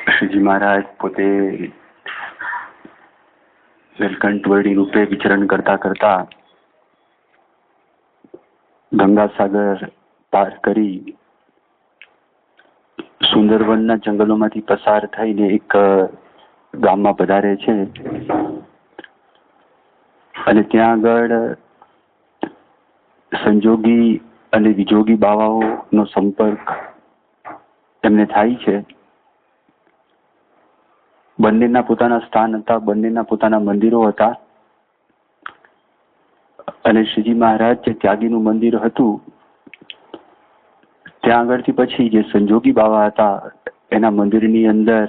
શ્રીજી મહારાજ પોતે નીલકંઠવર્ણી રૂપે વિચરણ કરતા કરતા ગંગાસાગર પાર કરી સુંદરવનના જંગલોમાંથી પસાર થઈને એક ગામમાં પધારે છે અને ત્યાં આગળ સંજોગી અને વિજોગી બાવાઓનો સંપર્ક એમને થાય છે. બંનેના પોતાના સ્થાન હતા, બંનેના પોતાના મંદિરો હતા અને શ્રીજી મહારાજ જે ત્યાગીનું મંદિર હતું ત્યાં આગળથી પછી જે સંજોગી બાવા હતા એના મંદિરની અંદર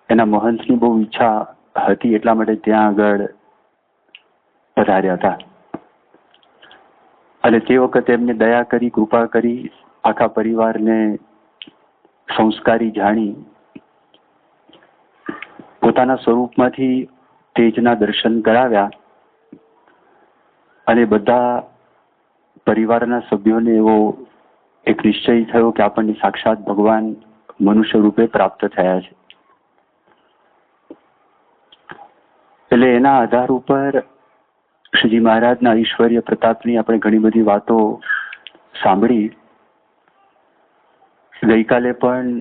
એના મહંતની બહુ ઈચ્છા હતી એટલા માટે ત્યાં આગળ પધાર્યા હતા અને તે વખતે એમને દયા કરી, કૃપા કરી, આખા પરિવારને સંસ્કારી જાણી પોતાના સ્વરૂપમાંથી તેજના દર્શન કરાવ્યા અને બધા પરિવારના સભ્યોને એવો એક નિશ્ચય થયો કે આપણને સાક્ષાત ભગવાન મનુષ્ય રૂપે પ્રાપ્ત થયા છે. એટલે એના આધાર ઉપર શ્રીજી મહારાજના ઐશ્વર્ય પ્રતાપની આપણે ઘણી બધી વાતો સાંભળી. ગઈકાલે પણ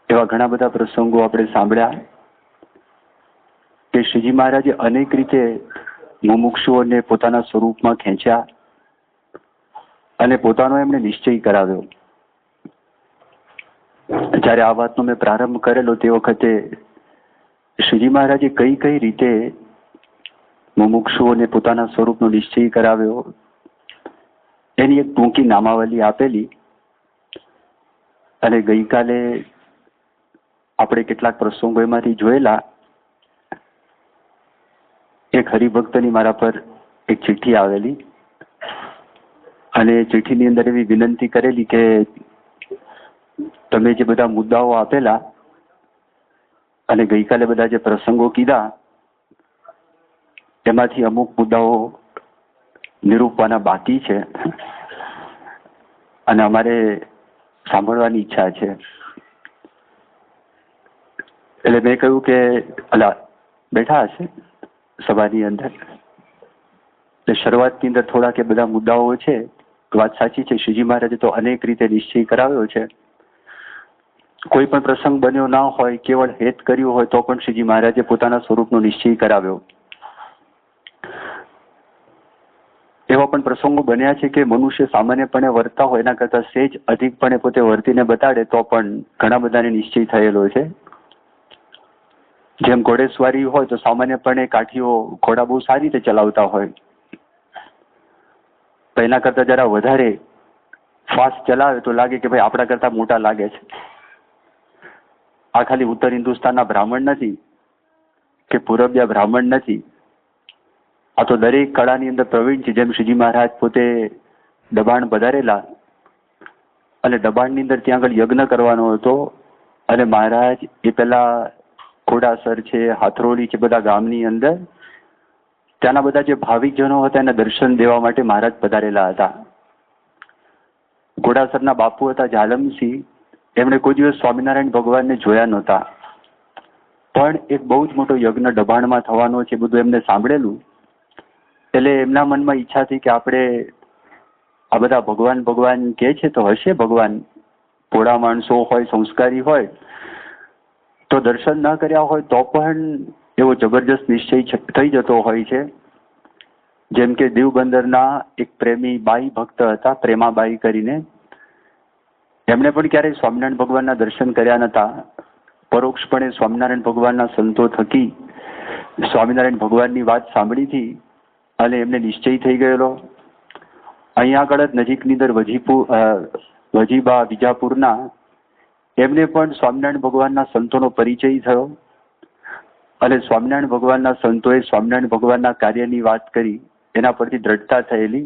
એવા ઘણા બધા પ્રસંગો આપણે સાંભળ્યા કે શ્રીજી મહારાજે અનેક રીતે મુમુક્ષુઓને પોતાના સ્વરૂપમાં ખેંચ્યા અને પોતાનો એમને નિશ્ચય કરાવ્યો. જ્યારે આ વાતનો મેં પ્રારંભ કરેલો તે વખતે શ્રીજી મહારાજે કઈ કઈ રીતે મુમુક્ષુઓને પોતાના સ્વરૂપનો નિશ્ચય કરાવ્યો એની એક ટૂંકી નામાવલી આપેલી અને ગઈકાલે આપણે કેટલાક પ્રસંગો એમાંથી જોયેલા. એક હરિભક્તની મારા પર એક ચિઠ્ઠી આવેલી અને ચિઠ્ઠીની અંદર એવી વિનંતી કરેલી કે તમે જે બધા મુદ્દાઓ આપેલા અને ગઈકાલે બધા જે પ્રસંગો કીધા એમાંથી અમુક મુદ્દાઓ નિરૂપવાના બાકી છે અને અમારે સાંભળવાની ઈચ્છા છે. એટલે મેં કહ્યું કે બેઠા હશે સભાની અંદર એટલે શરૂઆતની અંદર થોડાક એ બધા મુદ્દાઓ છે. વાત સાચી છે, શ્રીજી મહારાજે તો અનેક રીતે નિશ્ચય કરાવ્યો છે. કોઈ પણ પ્રસંગ બન્યો ના હોય, કેવળ હેત કર્યું હોય તો પણ શ્રીજી મહારાજે પોતાના સ્વરૂપનો નિશ્ચય કરાવ્યો. એવા પણ પ્રસંગો બન્યા છે કે મનુષ્ય સામાન્યપણે વર્તા હોય એના કરતા સહેજ અધિકપણે પોતે વર્તીને બતાડે તો પણ ઘણા બધાને નિશ્ચય થયેલો છે. જેમ ઘોડેસવારી હોય તો સામાન્યપણે કાઠીઓ ઘોડા બહુ સારી રીતે ચલાવતા હોય, તો એના કરતા જરા વધારે ફાસ્ટ ચલાવે તો લાગે કે ભાઈ આપણા કરતા મોટા લાગે છે. આ ખાલી ઉત્તર હિન્દુસ્તાનના બ્રાહ્મણ નથી કે પૂરબિયા બ્રાહ્મણ નથી, આ તો દરેક કળાની અંદર પ્રવીણ છે. જેમ શ્રીજી મહારાજ પોતે દબાણ પધારેલા અને દબાણની અંદર ત્યાં આગળ યજ્ઞ કરવાનો હતો અને મહારાજ એ પેલા ઘોડાસર છે, હાથરોળી છે, બધા ગામની અંદર ત્યાંના બધા જે ભાવિકજનો હતા એના દર્શન દેવા માટે મહારાજ પધારેલા હતા. ઘોડાસરના બાપુ હતા ઝાલમસિંહ, એમણે કોઈ દિવસ સ્વામિનારાયણ ભગવાનને જોયા નહોતા, પણ એક બહુ જ મોટો યજ્ઞ દબાણમાં થવાનો છે બધું એમને સાંભળેલું. એટલે એમના મનમાં ઈચ્છા થઈ કે આપણે આ બધા ભગવાન ભગવાન કહે છે તો હશે ભગવાન, ભોળા માણસો હોય, સંસ્કારી હોય, તો દર્શન ના કર્યા હોય તો પણ એવો જબરજસ્ત નિશ્ચય થઈ જતો હોય છે. જેમ કે દીવબંદરના એક પ્રેમી બાઈ ભક્ત હતા, પ્રેમાબાઈ કરીને, એમણે પણ ક્યારેય સ્વામિનારાયણ ભગવાનના દર્શન કર્યા નતા. પરોક્ષપણે સ્વામિનારાયણ ભગવાનના સંતો થકી સ્વામિનારાયણ ભગવાનની વાત સાંભળી હતી અને એમને નિશ્ચય થઈ ગયેલો. અહીંયા આગળ જ નજીકની અંદર વજીબા વિજાપુરના એમને પણ સ્વામિનારાયણ ભગવાનના સંતોનો પરિચય થયો અને સ્વામિનારાયણ ભગવાનના સંતોએ સ્વામિનારાયણ ભગવાનના કાર્યની વાત કરી, એના પરથી દ્રઢતા થયેલી.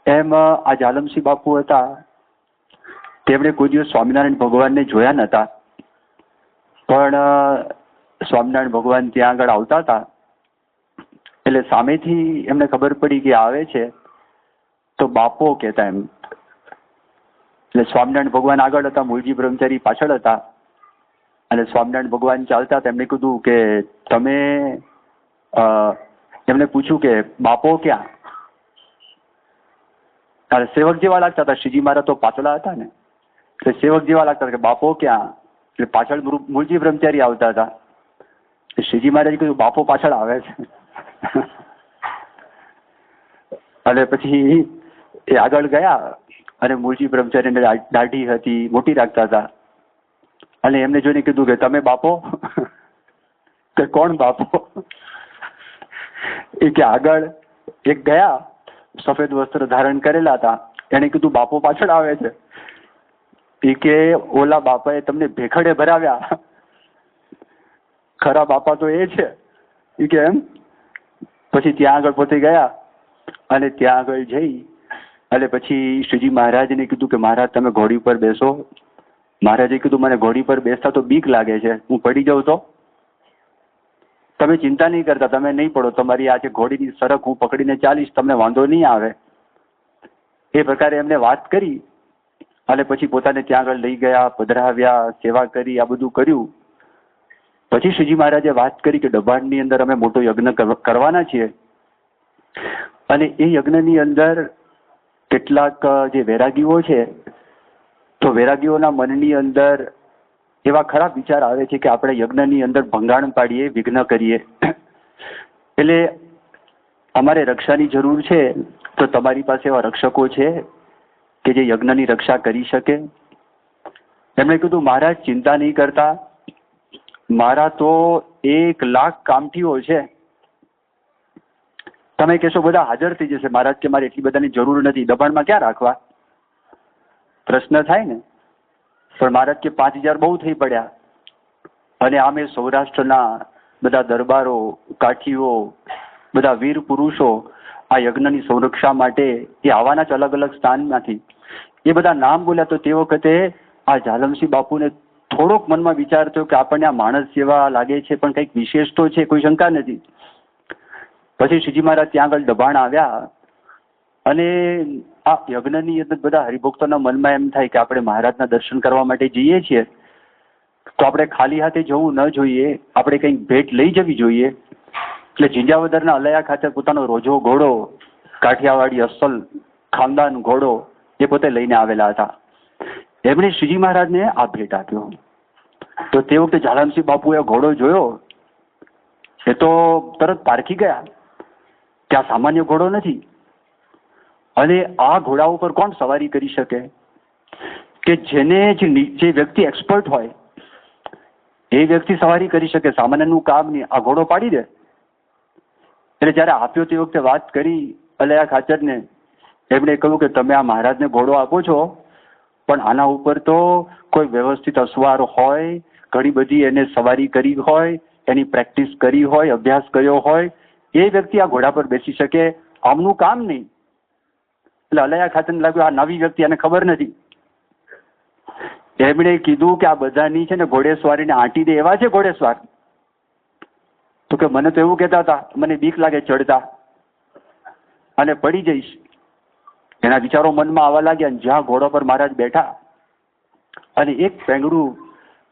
એમ આ ઝાલમસિંહ બાપુ હતા, તેમણે કોઈ દિવસ સ્વામિનારાયણ ભગવાનને જોયા નતા, પણ સ્વામિનારાયણ ભગવાન ત્યાં આગળ આવતા હતા એટલે સામેથી એમને ખબર પડી કે આવે છે તો બાપો કહેતા એમ. એટલે સ્વામિનારાયણ ભગવાન આગળ હતા, મૂળજી બ્રહ્મચારી પાછળ હતા અને સ્વામિનારાયણ ભગવાન ચાલતા હતા, એમને કીધું કે તમે એમને પૂછ્યું કે બાપો ક્યાં? અને સેવક જેવા લાગતા હતા. શ્રીજી મહારાજ તો પાછળ હતા ને, એટલે સેવક જેવા લાગતા હતા કે બાપો ક્યાં? એટલે પાછળ મૂળજી બ્રહ્મચારી આવતા હતા. શ્રીજી મહારાજે કીધું બાપો પાછળ આવે છે. અને પછી એ આગળ ગયા અને મૂળજી બ્રહ્મચારીને દાઢી હતી, મોટી રાખતા હતા. અને એમને જોઈને કીધું કે તમે બાપો? કે કોણ બાપો? એ કે આગળ એક ગયા, સફેદ વસ્ત્ર ધારણ કરેલા હતા, એને કીધું બાપો પાછળ આવે છે. એ કે ઓલા બાપાએ તમને ભેખડે ભરાવ્યા, ખરા બાપા તો એ છે. એ કે એમ? પછી ત્યાં આગળ પોતે ગયા અને ત્યાં આગળ જઈ અને પછી શ્રીજી મહારાજને કીધું કે મહારાજ તમે ઘોડી પર બેસો. મહારાજે કીધું મને ઘોડી પર બેસતા તો બીક લાગે છે, હું પડી જાઉં તો? તમે ચિંતા નહીં કરતા, તમે નહીં પડો, તમારી આ જે ઘોડીની સરક હું પકડીને ચાલીશ, તમને વાંધો નહીં આવે. એ પ્રકારે એમને વાત કરી અને પછી પોતાને ત્યાં આગળ લઈ ગયા, પધરાવ્યા, સેવા કરી, આ બધું કર્યું. પછી શ્રીજી મહારાજે વાત કરી કે દબાણની અંદર અમે મોટો યજ્ઞ કરવાના છીએ અને એ યજ્ઞની અંદર કેટલાક જે વૈરાગીઓ છે, તો વૈરાગીઓના મનની અંદર એવા ખરાબ વિચાર આવે છે કે આપણે યજ્ઞની અંદર ભંગાણ પાડીએ, વિઘ્ન કરીએ. એટલે અમારે રક્ષાની જરૂર છે, તો તમારી પાસે એવા રક્ષકો છે કે જે યજ્ઞની રક્ષા કરી શકે? એમણે કીધું મહારાજ ચિંતા નહીં કરતા, મારા તો 1,00,000 કામઠીઓ છે. તમે કહેશો બધા હાજર થઈ જશે. મહારાજ કે મારે એટલી બધાની જરૂર નથી, દબાણમાં ક્યાં રાખવા? પ્રશ્ન થાય ને. પણ મહારાજ કે 5,000 બહુ થઈ પડ્યા. અને આમે સૌરાષ્ટ્રના બધા દરબારો, કાઠીઓ, બધા વીર પુરુષો આ યજ્ઞની સંરક્ષા માટે એ આવવાના જ અલગ અલગ સ્થાનમાંથી. એ બધા નામ બોલ્યા તો તે વખતે આ ઝાલમસિંહ બાપુને થોડોક મનમાં વિચાર થયો કે આપણને આ માણસ જેવા લાગે છે, પણ કંઈક વિશેષ તો છે, કોઈ શંકા નથી. પછી શ્રીજી મહારાજ ત્યાં આગળ દબાણ આવ્યા અને આ યજ્ઞની અંદર બધા હરિભક્તોના મનમાં એમ થાય કે આપણે મહારાજના દર્શન કરવા માટે જઈએ છીએ તો આપણે ખાલી હાથે જવું ન જોઈએ, આપણે કંઈક ભેટ લઈ જવી જોઈએ. એટલે ઝીંઝાવદરના અલૈયા ખાતે પોતાનો રોજો ઘોડો, કાઠિયાવાડી અસલ ખાનદાન ઘોડો એ પોતે લઈને આવેલા હતા. એમણે શ્રીજી મહારાજને આ ભેટ આપ્યો. તો તે વખતે ઝાલમસિંહ બાપુએ ઘોડો જોયો, એ તો તરત પારખી ગયા કે આ સામાન્ય ઘોડો નથી. અને આ ઘોડા ઉપર કોણ સવારી કરી શકે? કે જે વ્યક્તિ એક્સપર્ટ હોય એ વ્યક્તિ સવારી કરી શકે, સામાન્યનું કામ નહીં. આ ઘોડો પાડી દે. એટલે જયારે આપ્યો તે વખતે વાત કરી અલૈયા ખાચરને, એમણે કહ્યું કે તમે આ મહારાજને ઘોડો આપો છો, પણ આના ઉપર તો કોઈ વ્યવસ્થિત અસવાર હોય, ઘણી બધી એને સવારી કરી હોય, એની પ્રેક્ટિસ કરી હોય, અભ્યાસ કર્યો હોય, એ વ્યક્તિ આ ઘોડા પર બેસી શકે, આમનું કામ નહીં. એટલે અલૈયા ખાચરને લાગ્યું આ નવી વ્યક્તિ, આને ખબર નથી. એમણે કીધું કે આ બધાની છે ને ઘોડેસવારીને આંટી દે એવા છે ઘોડેસવાર. તો કે મને તો એવું કહેતા હતા, મને બીક લાગે ચડતા અને પડી જઈશ. એના વિચારો મનમાં આવવા લાગ્યા. જ્યાં ઘોડા પર મહારાજ બેઠા અને એક પેંગડું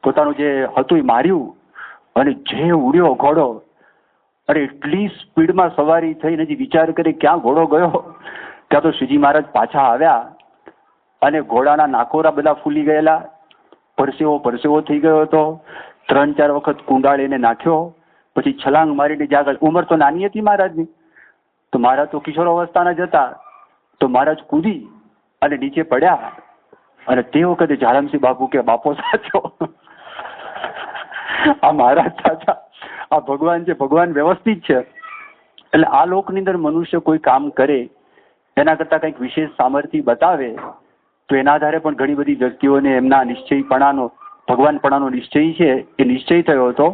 પોતાનું જે હતું એ માર્યું અને જે ઉડ્યો ઘોડો, અરે એટલી સ્પીડમાં સવારી થઈ, હજી વિચાર કરી ક્યાં ઘોડો ગયો. ત્યાં તો શ્રીજી મહારાજ પાછા આવ્યા અને ઘોડાના નાકોરા બધા ફૂલી ગયેલા, પરસેવો થઈ ગયો હતો. 3-4 વખત કુંડાળ એને નાખ્યો, પછી છલાંગ મારીને જ્યાં ઉંમર તો નાની હતી મહારાજની, તો મહારાજ તો કિશોર અવસ્થાના જ હતા, તો મહારાજ કૂદી અને નીચે પડ્યા. અને તે વખતે ઝાલમસિંહ બાપુ કે બાપો સાચો, આ મહારાજ સાચા, આ ભગવાન છે, ભગવાન વ્યવસ્થિત છે. એટલે આ લોકની અંદર મનુષ્ય કોઈ કામ કરે એના કરતા કંઈક વિશેષ સામર્થ્ય બતાવે તો એના આધારે પણ ઘણી બધી વ્યક્તિઓને એમના નિશ્ચયપણાનો, ભગવાનપણાનો નિશ્ચય છે એ નિશ્ચય થયો હતો.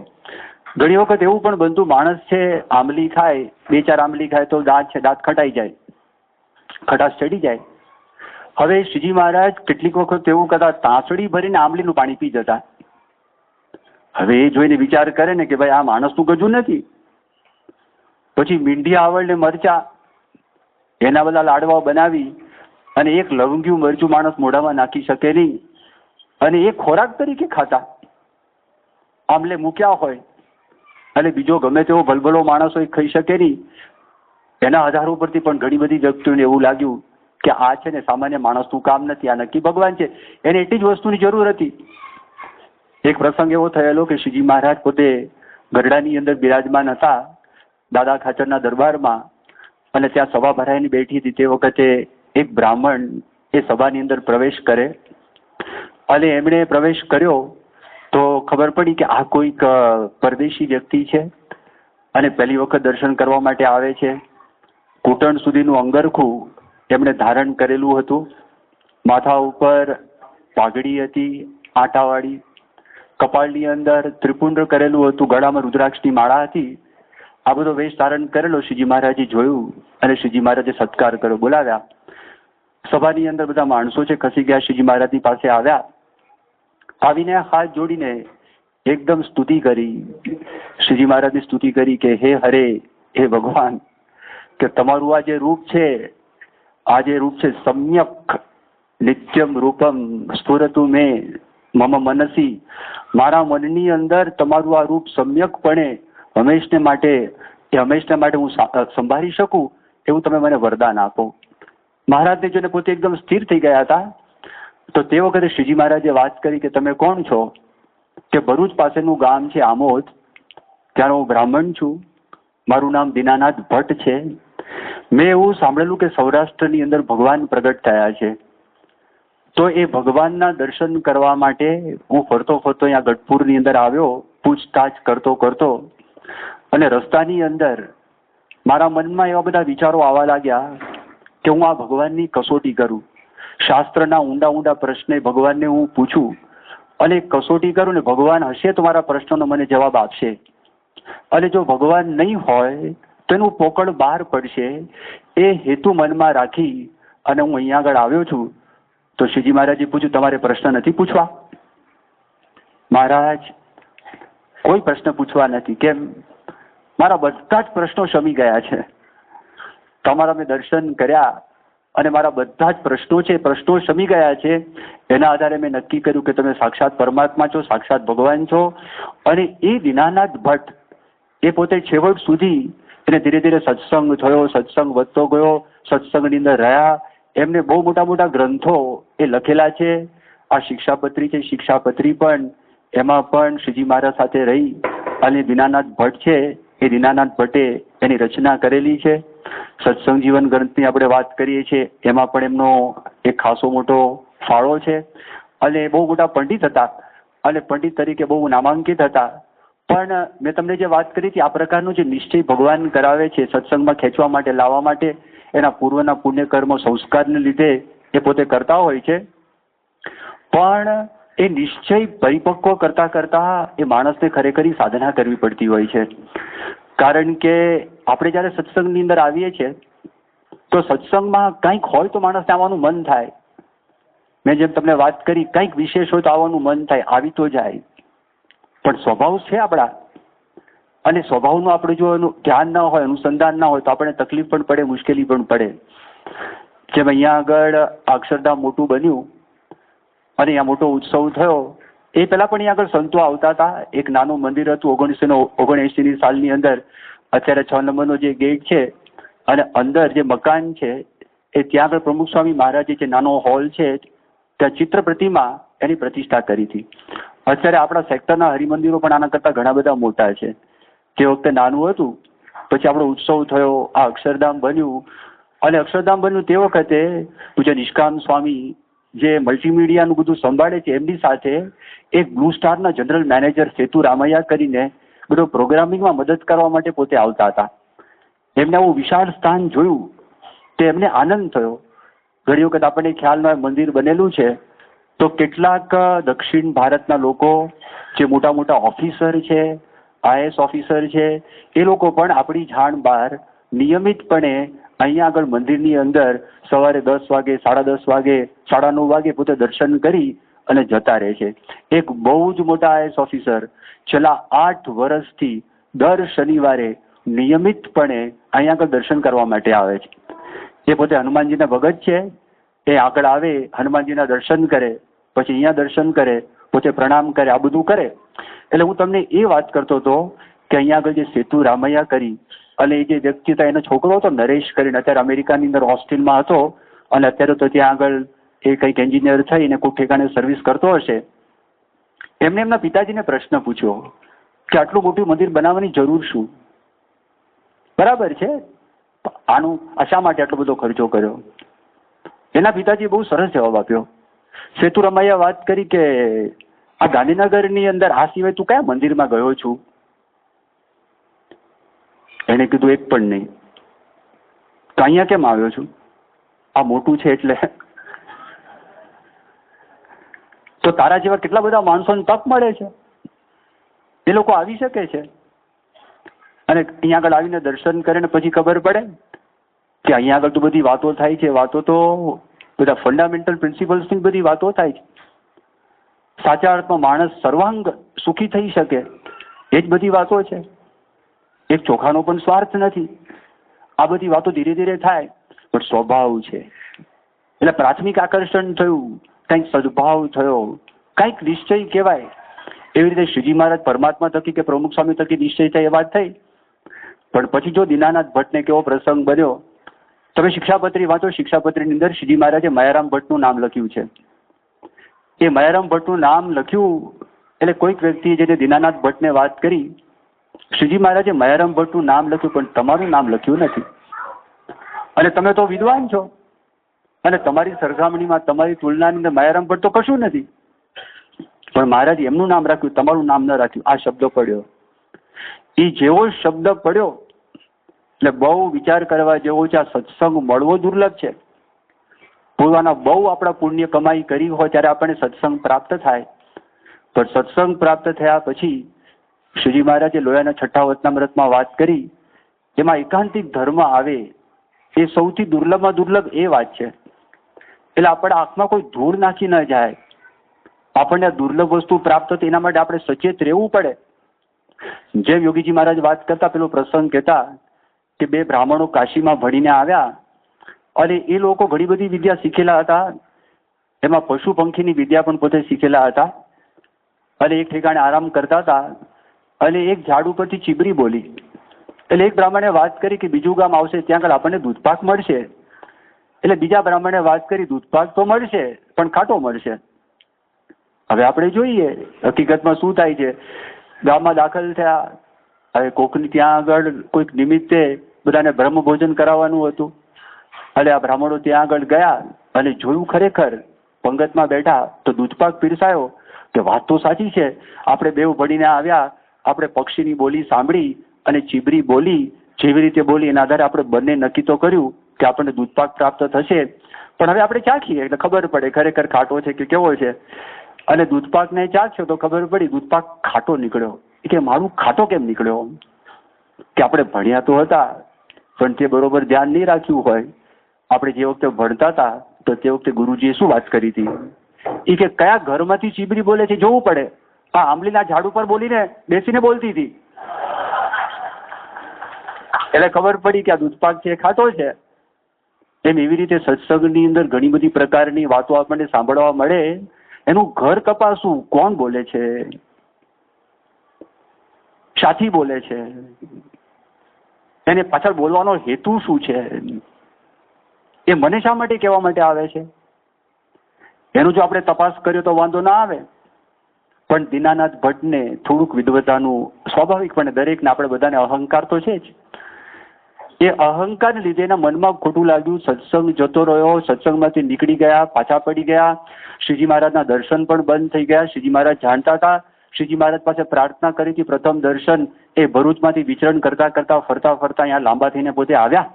ઘણી વખત એવું પણ બનતું, માણસ છે આંબલી ખાય, 2-4 આંબલી ખાય તો દાંત ખટાઈ જાય, ખટાશ ચડી જાય. હવે શ્રીજી મહારાજ કેટલીક વખત એવું કહેતા, તાંસડી ભરીને આંબલીનું પાણી પી જતા. હવે એ જોઈને વિચાર કરે ને કે ભાઈ આ માણસનું ગજું નથી. પછી મીંઢિયા આવળ ને મરચા એના બધા લાડવાઓ બનાવી અને એક લવંગ્યું મરચું માણસ મોઢામાં નાખી શકે નહીં અને એ ખોરાક તરીકે ખાતા. આમલે મૂક્યા હોય અને બીજો ગમે તેવો ભલભલો માણસ હોય ખાઈ શકે નહીં, એના આધાર ઉપરથી પણ ઘણી બધી વ્યક્તિઓને એવું લાગ્યું કે આ છે ને સામાન્ય માણસનું કામ નથી, આ નક્કી ભગવાન છે, એને એટલી જ વસ્તુની જરૂર હતી. એક પ્રસંગ એવો થયેલો કે શ્રીજી મહારાજ પોતે ગરડાની અંદર બિરાજમાન હતા દાદા ખાચરના દરબારમાં, અને ત્યાં સભા ભરાઈને બેઠી હતી. તે વખતે એક બ્રાહ્મણ એ સભાની અંદર પ્રવેશ કરે, અને એમણે પ્રવેશ કર્યો તો ખબર પડી કે આ કોઈક પરદેશી વ્યક્તિ છે અને પહેલી વખત દર્શન કરવા માટે આવે છે. ઘૂંટણ સુધીનું અંગરખું એમણે ધારણ કરેલું હતું, માથા ઉપર પાઘડી હતી આટાવાળી, કપાળની અંદર ત્રિપુંડ કરેલું હતું, ગળામાં રુદ્રાક્ષની માળા હતી. આ બધો વેશ ધારણ કરેલો શ્રીજી મહારાજે જોયું અને શ્રીજી મહારાજે સત્કાર કર્યો, બોલાવ્યા. સભાની અંદર બધા માણસો છે ખસી ગયા, શ્રીજી મહારાજની પાસે આવ્યા, આવીને હાથ જોડીને એકદમ સ્તુતિ કરી. શ્રીજી મહારાજની સ્તુતિ કરી કે હે હરે, હે ભગવાન, કે તમારું આ જે રૂપ છે, આ જે રૂપ છે સમ્યક નિત્યમ રૂપમ સ્ફુરતુ મે મમ મનસી, મારા મનની અંદર તમારું આ રૂપ સમ્યકપણે હંમેશને માટે હું સંભાળી શકું એવું તમે મને વરદાન આપો. મહારાજને જોઈને પોતે એકદમ સ્થિર થઈ ગયા હતા. તો તે વખતે શ્રીજી મહારાજે વાત કરી કે તમે કોણ છો? કે ભરૂચ પાસેનું ગામ છે આમોદ, ત્યાંનો હું બ્રાહ્મણ છું, મારું નામ દીનાનાથ ભટ્ટ છે. મેં એવું સાંભળેલું કે સૌરાષ્ટ્રની અંદર ભગવાન પ્રગટ થયા છે, તો એ ભગવાનના દર્શન કરવા માટે હું ફરતો અહીંયા ગઢપુરની અંદર આવ્યો, પૂછતાછ કરતો, અને રસ્તાની અંદર મારા મનમાં એવા બધા વિચારો આવવા લાગ્યા કે હું આ ભગવાનની કસોટી કરું, શાસ્ત્રના ઊંડા પ્રશ્ને ભગવાનને હું પૂછું અને કસોટી કરું ને ભગવાન હશે તો મારા પ્રશ્નોનો મને જવાબ આપશે, અને જો ભગવાન નહીં હોય તો એનું પોકળ બહાર પડશે. એ હેતુ મનમાં રાખી અને હું અહીંયા આગળ આવ્યો છું. તો શ્રીજી મહારાજે પૂછ્યું, તમારે પ્રશ્ન નથી પૂછવા? મહારાજ, કોઈ પ્રશ્ન પૂછવા નથી. કેમ? મારા બધા જ પ્રશ્નો શમી ગયા છે. તમારા મેં દર્શન કર્યા અને મારા બધા જ પ્રશ્નો શમી ગયા છે. એના આધારે મેં નક્કી કર્યું કે તમે સાક્ષાત પરમાત્મા છો, સાક્ષાત ભગવાન છો. અને એ દીનાનાથ ભટ્ટ એ પોતે છેવટ સુધી એને ધીરે ધીરે સત્સંગ થયો, સત્સંગ વધતો ગયો, સત્સંગની અંદર રહ્યા. એમને બહુ મોટા ગ્રંથો એ લખેલા છે. આ શિક્ષાપત્રી છે, શિક્ષાપત્રી પણ એમાં પણ શ્રીજી મહારાજ સાથે રહી અને દીનાનાથ ભટ્ટ છે એ દીનાનાથ ભટ્ટે એની રચના કરેલી છે. સત્સંગ જીવન ગ્રંથની આપણે વાત કરીએ છીએ એમાં પણ એમનો એક ખાસો મોટો ફાળો છે. અને બહુ મોટા પંડિત હતા અને પંડિત તરીકે બહુ નામાંકિત હતા. પણ મેં તમને જે વાત કરી હતી આ પ્રકારનો જે નિશ્ચય ભગવાન કરાવે છે સત્સંગમાં ખેંચવા માટે, લાવવા માટે, એના પૂર્વના પુણ્યકર્મો સંસ્કારને લીધે એ પોતે કરતા હોય છે. પણ એ નિશ્ચય પરિપક્વ કરતા એ માણસને ખરેખર સાધના કરવી પડતી હોય છે. કારણ કે આપણે જ્યારે સત્સંગની અંદર આવીએ છીએ તો સત્સંગમાં કંઈક હોય તો માણસને આવવાનું મન થાય. મેં જેમ તમને વાત કરી, કંઈક વિશેષ હોય તો આવવાનું મન થાય, આવી તો જાય. પણ સ્વભાવ છે આપણા, અને સ્વભાવનું આપણે જો એનું ધ્યાન ના હોય, અનુસંધાન ના હોય તો આપણે તકલીફ પણ પડે, મુશ્કેલી પણ પડે. જેમ અહીંયા આગળ અક્ષરધામ મોટું બન્યું અને અહીંયા મોટો ઉત્સવ થયો, એ પહેલા પણ અહીંયા આગળ સંતો આવતા હતા. એક નાનું મંદિર હતું 1979 સાલની અંદર. અત્યારે 6 નંબરનો જે ગેટ છે અને અંદર જે મકાન છે એ ત્યાં આગળ પ્રમુખ સ્વામી મહારાજે જે નાનો હોલ છે ત્યાં ચિત્ર પ્રતિમા એની પ્રતિષ્ઠા કરી હતી. અત્યારે આપણા સેક્ટરના હરિમંદિરો પણ આના કરતા ઘણા બધા મોટા છે. તે વખતે નાનું હતું, પછી આપણો ઉત્સવ થયો, આ અક્ષરધામ બન્યું. અને અક્ષરધામ બન્યું તે વખતે પૂજ્ય નિષ્કામ સ્વામી જે મલ્ટીમીડિયાનું બધું સંભાળે છે એમની સાથે એક બ્લુ સ્ટારના જનરલ મેનેજર સેતુ રામૈયા કરીને બધો પ્રોગ્રામિંગમાં મદદ કરવા માટે પોતે આવતા હતા. એમને આવું વિશાળ સ્થાન જોયું તો એમને આનંદ થયો. ઘણી વખત આપણને ખ્યાલમાં મંદિર બનેલું છે તો કેટલાક દક્ષિણ ભારતના લોકો જે મોટા ઓફિસર છે, IAS ઓફિસર છે, એ લોકો પણ આપણી જાણ બહાર નિયમિતપણે અહીંયા આગળ મંદિરની અંદર સવારે 10 વાગે, 10:30 વાગે, 9:30 વાગે પોતે દર્શન કરી અને જતા રહે છે. એક બહુ જ મોટા IAS ઓફિસર છેલ્લા 8 વર્ષથી દર શનિવારે નિયમિતપણે અહીંયા આગળ દર્શન કરવા માટે આવે છે. એ પોતે હનુમાનજીના ભગત છે. એ આગળ આવે, હનુમાનજીના દર્શન કરે, પછી અહીંયા દર્શન કરે, પોતે પ્રણામ કરે, આ બધું કરે. એટલે હું તમને એ વાત કરતો હતો કે અહીંયા આગળ જે સેતુ રામૈયા કરી અને એ જે વ્યક્તિ હતા એનો છોકરો હતો નરેશ કરીને, અત્યારે અમેરિકાની અંદર હોસ્ટેલમાં હતો અને અત્યારે તો ત્યાં આગળ એ કંઈક એન્જિનિયર થઈને કોઈ ઠેકાણે સર્વિસ કરતો હશે. એમને એમના પિતાજીને પ્રશ્ન પૂછ્યો કે આટલું મોટું મંદિર બનાવવાની જરૂર શું? બરાબર છે, આનું શા માટે આટલો બધો ખર્ચો કર્યો? એના પિતાજીએ બહુ સરસ જવાબ આપ્યો. સેતુ રામૈયા વાત કરી કે આ ગાંધીનગરની અંદર આ સિવાય તું કયા મંદિરમાં ગયો છું? એને કીધું એક પણ નહીં. તો અહીંયા કેમ આવ્યો છું? આ મોટું છે એટલે. તો તારા જેવા કેટલા બધા માણસોને તક મળે છે, એ લોકો આવી શકે છે અને અહીંયા આગળ આવીને દર્શન કરે ને પછી ખબર પડે કે અહીંયા આગળ તો બધી વાતો થાય છે. વાતો તો બધા ફંડામેન્ટલ પ્રિન્સિપલ્સની બધી વાતો થાય છે. સાચા અર્થમાં માણસ સર્વાંગ સુખી થઈ શકે એ જ બધી વાતો છે. એક ચોખાનો પણ સ્વાર્થ નથી. આ બધી વાતો ધીરે ધીરે થાય પણ સ્વભાવ છે. એટલે પ્રાથમિક આકર્ષણ થયું, કંઈક સદભાવ થયો, કંઈક નિશ્ચય કહેવાય. એવી રીતે શ્રીજી મહારાજ પરમાત્મા થકી કે પ્રમુખ સ્વામી થકી નિશ્ચય થાય એ વાત થઈ. પણ પછી જો દીનાનાથ ભટ્ટને કેવો પ્રસંગ બન્યો, તમે શિક્ષાપત્રી વાંચો. શિક્ષાપત્રીની અંદર શ્રીજી મહારાજે મયારામ ભટ્ટનું નામ લખ્યું છે. એ મયારામ ભટ્ટનું નામ લખ્યું એટલે કોઈક વ્યક્તિએ જે દીનાનાથ ભટ્ટને વાત કરી, શ્રીજી મહારાજે મયારામ ભટ્ટનું નામ લખ્યું પણ તમારું નામ લખ્યું નથી. અને તમે તો વિદ્વાન છો અને તમારી સરખામણીમાં તમારી તુલનાની અંદર મયારામ ભટ્ટ તો કશું નથી, પણ મહારાજે એમનું નામ રાખ્યું, તમારું નામ ન રાખ્યું. આ શબ્દ પડ્યો. એ જેવો શબ્દ પડ્યો એટલે બહુ વિચાર કરવા જેવો છે. આ સત્સંગ મળવો દુર્લભ છે. પૂર્વાના બહુ આપણા પુણ્ય કમાઈ કરી હોય ત્યારે આપણને સત્સંગ પ્રાપ્ત થાય. પણ સત્સંગ પ્રાપ્ત થયા પછી શ્રીજી મહારાજે લોયાના છઠ્ઠા વચનામૃતમાં વાત કરી, એમાં એકાંતિક ધર્મ આવે એ સૌથી દુર્લભમાં દુર્લભ એ વાત છે. એટલે આપણે આંખમાં કોઈ ધૂળ નાખી ન જાય. આપણને આ દુર્લભ વસ્તુ પ્રાપ્ત થતી એના માટે આપણે સચેત રહેવું પડે. જેમ યોગીજી મહારાજ વાત કરતા, પેલો પ્રસંગ કહેતા કે બે બ્રાહ્મણો કાશીમાં ભણીને આવ્યા અને એ લોકો ઘણી બધી વિદ્યા શીખેલા હતા. એમાં પશુ પંખીની વિદ્યા પણ પોતે શીખેલા હતા. અને એક ઠેકાણે આરામ કરતા હતા અને એક ઝાડ ઉપરથી ચીબરી બોલી. એટલે એક બ્રાહ્મણે વાત કરી કે બીજું ગામ આવશે ત્યાં આગળ આપણને દૂધપાક મળશે. એટલે બીજા બ્રાહ્મણે વાત કરી દૂધપાક તો મળશે પણ ખાટો મળશે. હવે આપણે જોઈએ હકીકતમાં શું થાય છે. ગામમાં દાખલ થયા. હવે કોકની ત્યાં આગળ કોઈક નિમિત્તે બધાને બ્રહ્મ ભોજન કરાવવાનું હતું. એટલે આ બ્રાહ્મણો ત્યાં આગળ ગયા અને જોયું, ખરેખર પંગતમાં બેઠા તો દૂધપાક પીરસાયો. કે વાત તો સાચી છે, આપણે બેઉ ભણીને આવ્યા, આપણે પક્ષીની બોલી સાંભળી અને ચીબરી બોલી, જેવી રીતે બોલી એના આધારે આપણે બંને નક્કી તો કર્યું કે આપણને દૂધપાક પ્રાપ્ત થશે. પણ હવે આપણે ચાખીએ એટલે ખબર પડે ખરેખર ખાટો છે કે કેવો છે. અને દૂધપાકને ચાખ્યો તો ખબર પડી દૂધપાક ખાટો નીકળ્યો. કે મારું ખાટો કેમ નીકળ્યો? કે આપણે ભણ્યા તો હતા પણ તે બરોબર ધ્યાન નહીં રાખ્યું હોય. આપણે જે વખતે ભણતા હતા તો તે વખતે ગુરુજીએ શું વાત કરી હતી, એ કે કયા ઘરમાંથી ચીબરી બોલે છે જોવું પડે. આ આંબલીના ઝાડ ઉપર બોલીને બેસીને બોલતી હતી એટલે ખબર પડી કે આ દૂધપાક છે ખાટો છે. એમ એવી રીતે સત્સંગની અંદર ઘણી બધી પ્રકારની વાતો આપણને સાંભળવા મળે. એનું ઘર તપાસવું, કોણ બોલે છે, શાથી બોલે છે, એને પાછળ બોલવાનો હેતુ શું છે, એ મને શા માટે કહેવા માટે આવે છે, એનું જો આપણે તપાસ કર્યો તો વાંધો ના આવે. પણ દીનાનાથ ભટ્ટને થોડુંક વિદ્વતાનું સ્વાભાવિકપણે દરેકને આપણે બધાને અહંકાર તો છે જ. એ અહંકારને લીધે એના મનમાં ખોટું લાગ્યું. સત્સંગ જતો રહ્યો, સત્સંગમાંથી નીકળી ગયા, પાછા પડી ગયા. શ્રીજી મહારાજના દર્શન પણ બંધ થઈ ગયા. શ્રીજી મહારાજ જાણતા હતા. શ્રીજી મહારાજ પાસે પ્રાર્થના કરી હતી. પ્રથમ દર્શન એ ભરૂચમાંથી વિચરણ કરતા કરતા ફરતા ફરતા અહીંયા લાંબા થઈને પોતે આવ્યા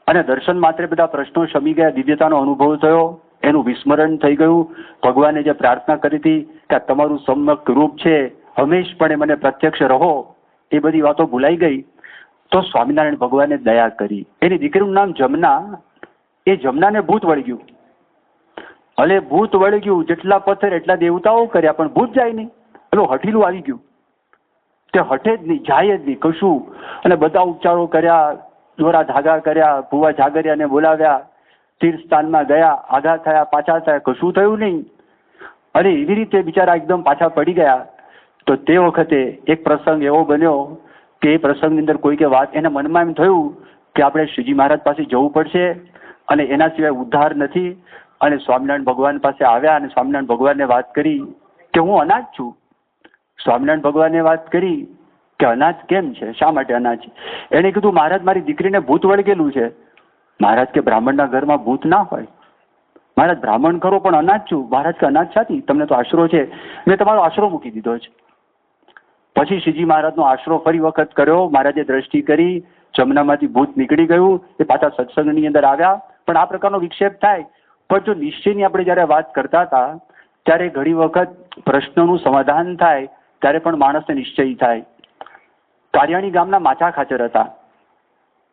અને દર્શન માત્ર બધા પ્રશ્નો શમી ગયા. દિવ્યતાનો અનુભવ થયો. એનું વિસ્મરણ થઈ ગયું. ભગવાને જે પ્રાર્થના કરી હતી કે તમારું સમ્યક રૂપ છે, હંમેશપણે મને પ્રત્યક્ષ રહો, એ બધી વાતો ભૂલાઈ ગઈ. તો સ્વામિનારાયણ ભગવાને દયા કરી. એની દીકરીનું નામ જમના. એ જમનાને ભૂત વળગ્યું. ભલે ભૂત વળગ્યું, જેટલા પથ્થર એટલા દેવતાઓ કર્યા પણ ભૂત જાય નહીં. પેલું હઠીલું આવી ગયું. તે હઠે જ નહીં, જાય જ નહીં કશું. અને બધા ઉપચારો કર્યા, દોરા ધાગા કર્યા, ભુવા જાગરિયાને બોલાવ્યા, તીર્થસ્થાનમાં ગયા, આઘા થયા, પાછા થયા, કશું થયું નહીં. અને એવી રીતે બિચારા એકદમ પાછા પડી ગયા. તો તે વખતે એક પ્રસંગ એવો બન્યો કે એ પ્રસંગની અંદર કોઈકે વાત એના મનમાં એમ થયું કે આપણે શ્રીજી મહારાજ પાસે જવું પડશે અને એના સિવાય ઉદ્ધાર નથી. અને સ્વામિનારાયણ ભગવાન પાસે આવ્યા અને સ્વામિનારાયણ ભગવાનને વાત કરી કે હું અનાથ છું. સ્વામિનારાયણ ભગવાનને વાત કરી કે અનાજ કેમ છે, શા માટે અનાજ? એને કીધું મહારાજ મારી દીકરીને ભૂત વળગેલું છે. મહારાજ કે બ્રાહ્મણના ઘરમાં ભૂત ના હોય. મહારાજ બ્રાહ્મણ ખરો પણ અનાજ છું. મહારાજ કે અનાજ છાતી, તમને તો આશરો છે, મેં તમારો આશરો મૂકી દીધો છે. પછી શ્રીજી મહારાજનો આશરો ફરી વખત કર્યો. મહારાજે દ્રષ્ટિ કરી, જમનામાંથી ભૂત નીકળી ગયું. એ પાછા સત્સંગની અંદર આવ્યા. પણ આ પ્રકારનો વિક્ષેપ થાય. પણ જો નિશ્ચયની આપણે જયારે વાત કરતા હતા ત્યારે ઘણી વખત પ્રશ્નનું સમાધાન થાય ત્યારે પણ માણસને નિશ્ચય થાય. કારિયાણી ગામના માછા ખાચર હતા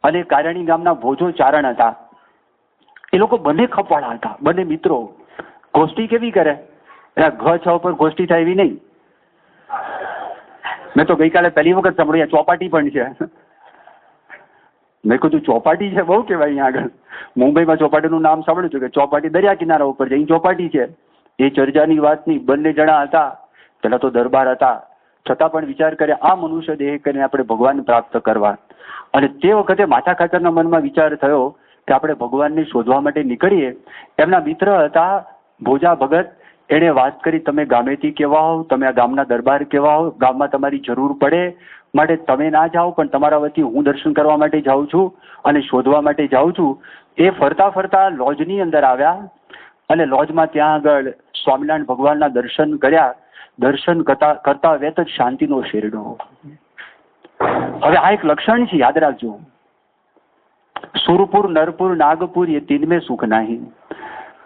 અને કારિયાણી ગામના ભોજો ચારણ હતા. એ લોકો બંને ખપવાળા હતા, બંને મિત્રો. ગોષ્ઠી કેવી કરે? ઘ છ ઉપર ગોષ્ઠી થાય એવી નહીં. મેં તો ગઈકાલે પહેલી વખત સાંભળ્યું ચોપાટી પણ છે. મેં કીધું ચોપાટી છે, બહુ કહેવાય અહીંયા આગળ. મુંબઈમાં ચોપાટીનું નામ સાંભળ્યું છે કે ચોપાટી દરિયા કિનારા ઉપર છે, અહીં ચોપાટી છે. એ ચર્ચાની વાત નહીં. બંને જણા હતા, પેલા તો દરબાર હતા, છતાં પણ વિચાર કરે આ મનુષ્ય દેહ કરીને આપણે ભગવાન પ્રાપ્ત કરવા. અને તે વખતે માથા ખાચરના મનમાં વિચાર થયો કે આપણે ભગવાનને શોધવા માટે નીકળીએ. એમના મિત્ર હતા ભોજા ભગત. એણે વાત કરી તમે ગામેથી કેવા હોવ, તમે આ ગામના દરબાર કેવા હોવ, ગામમાં તમારી જરૂર પડે માટે તમે ના જાઓ પણ તમારા વતી હું દર્શન કરવા માટે જાઉં છું અને શોધવા માટે જાઉં છું. એ ફરતા ફરતા લોજની અંદર આવ્યા અને લોજમાં ત્યાં આગળ સ્વામિનારાયણ ભગવાનના દર્શન કર્યા. દર્શન કરતા વેત જ શાંતિનો શેરડો. હવે આ એક લક્ષણ છે, યાદ રાખજો. સુરપુર નરપુર નાગપુર એ તીન में સુખ નહીં.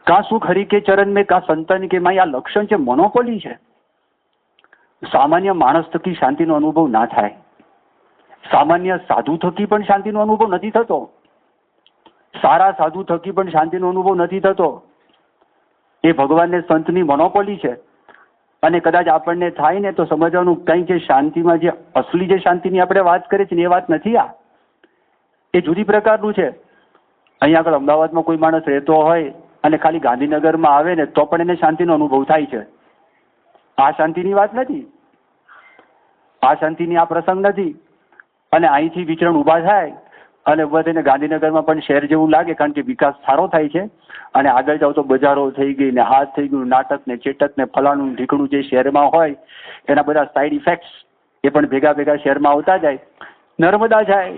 કા સુખ હરિ કે ચરણ में કા સંતન કે માં. આ લક્ષણ છે, મોનોપોલી છે. સામાન્ય માણસ થકી શાંતિનો અનુભવ ના થાય. સામાન્ય સાધુ થકી પણ શાંતિનો અનુભવ નથી થતો. સારા સાધુ થકી પણ શાંતિનો અનુભવ નથી થતો. એ ભગવાનને સંતની મોનોપોલી છે. અને કદાચ આપણને થાય ને તો સમજવાનું કંઈ કે શાંતિમાં જે અસલી જે શાંતિની આપણે વાત કરીએ છીએ ને એ વાત નથી. આ એ જુદી પ્રકારનું છે. અહીંયા આગળ અમદાવાદમાં કોઈ માણસ રહેતો હોય અને ખાલી ગાંધીનગરમાં આવે ને તો પણ એને શાંતિનો અનુભવ થાય છે. આ શાંતિની વાત નથી. આ શાંતિની આ પ્રસંગ નથી. અને અહીંથી વિચરણ ઊભા થાય અને ઉભા થઈને ગાંધીનગરમાં પણ શહેર જેવું લાગે, કારણ કે વિકાસ સારો થાય છે. અને આગળ જાઓ તો બજારો થઈ ગઈ ને હાથ થઈ ગયું, નાટક ને ચેટક ને ફલાણું ઢીકણું જે શહેરમાં હોય એના બધા સાઈડ ઇફેક્ટ્સ એ પણ ભેગા ભેગા શહેરમાં આવતા જાય. નર્મદા જાય,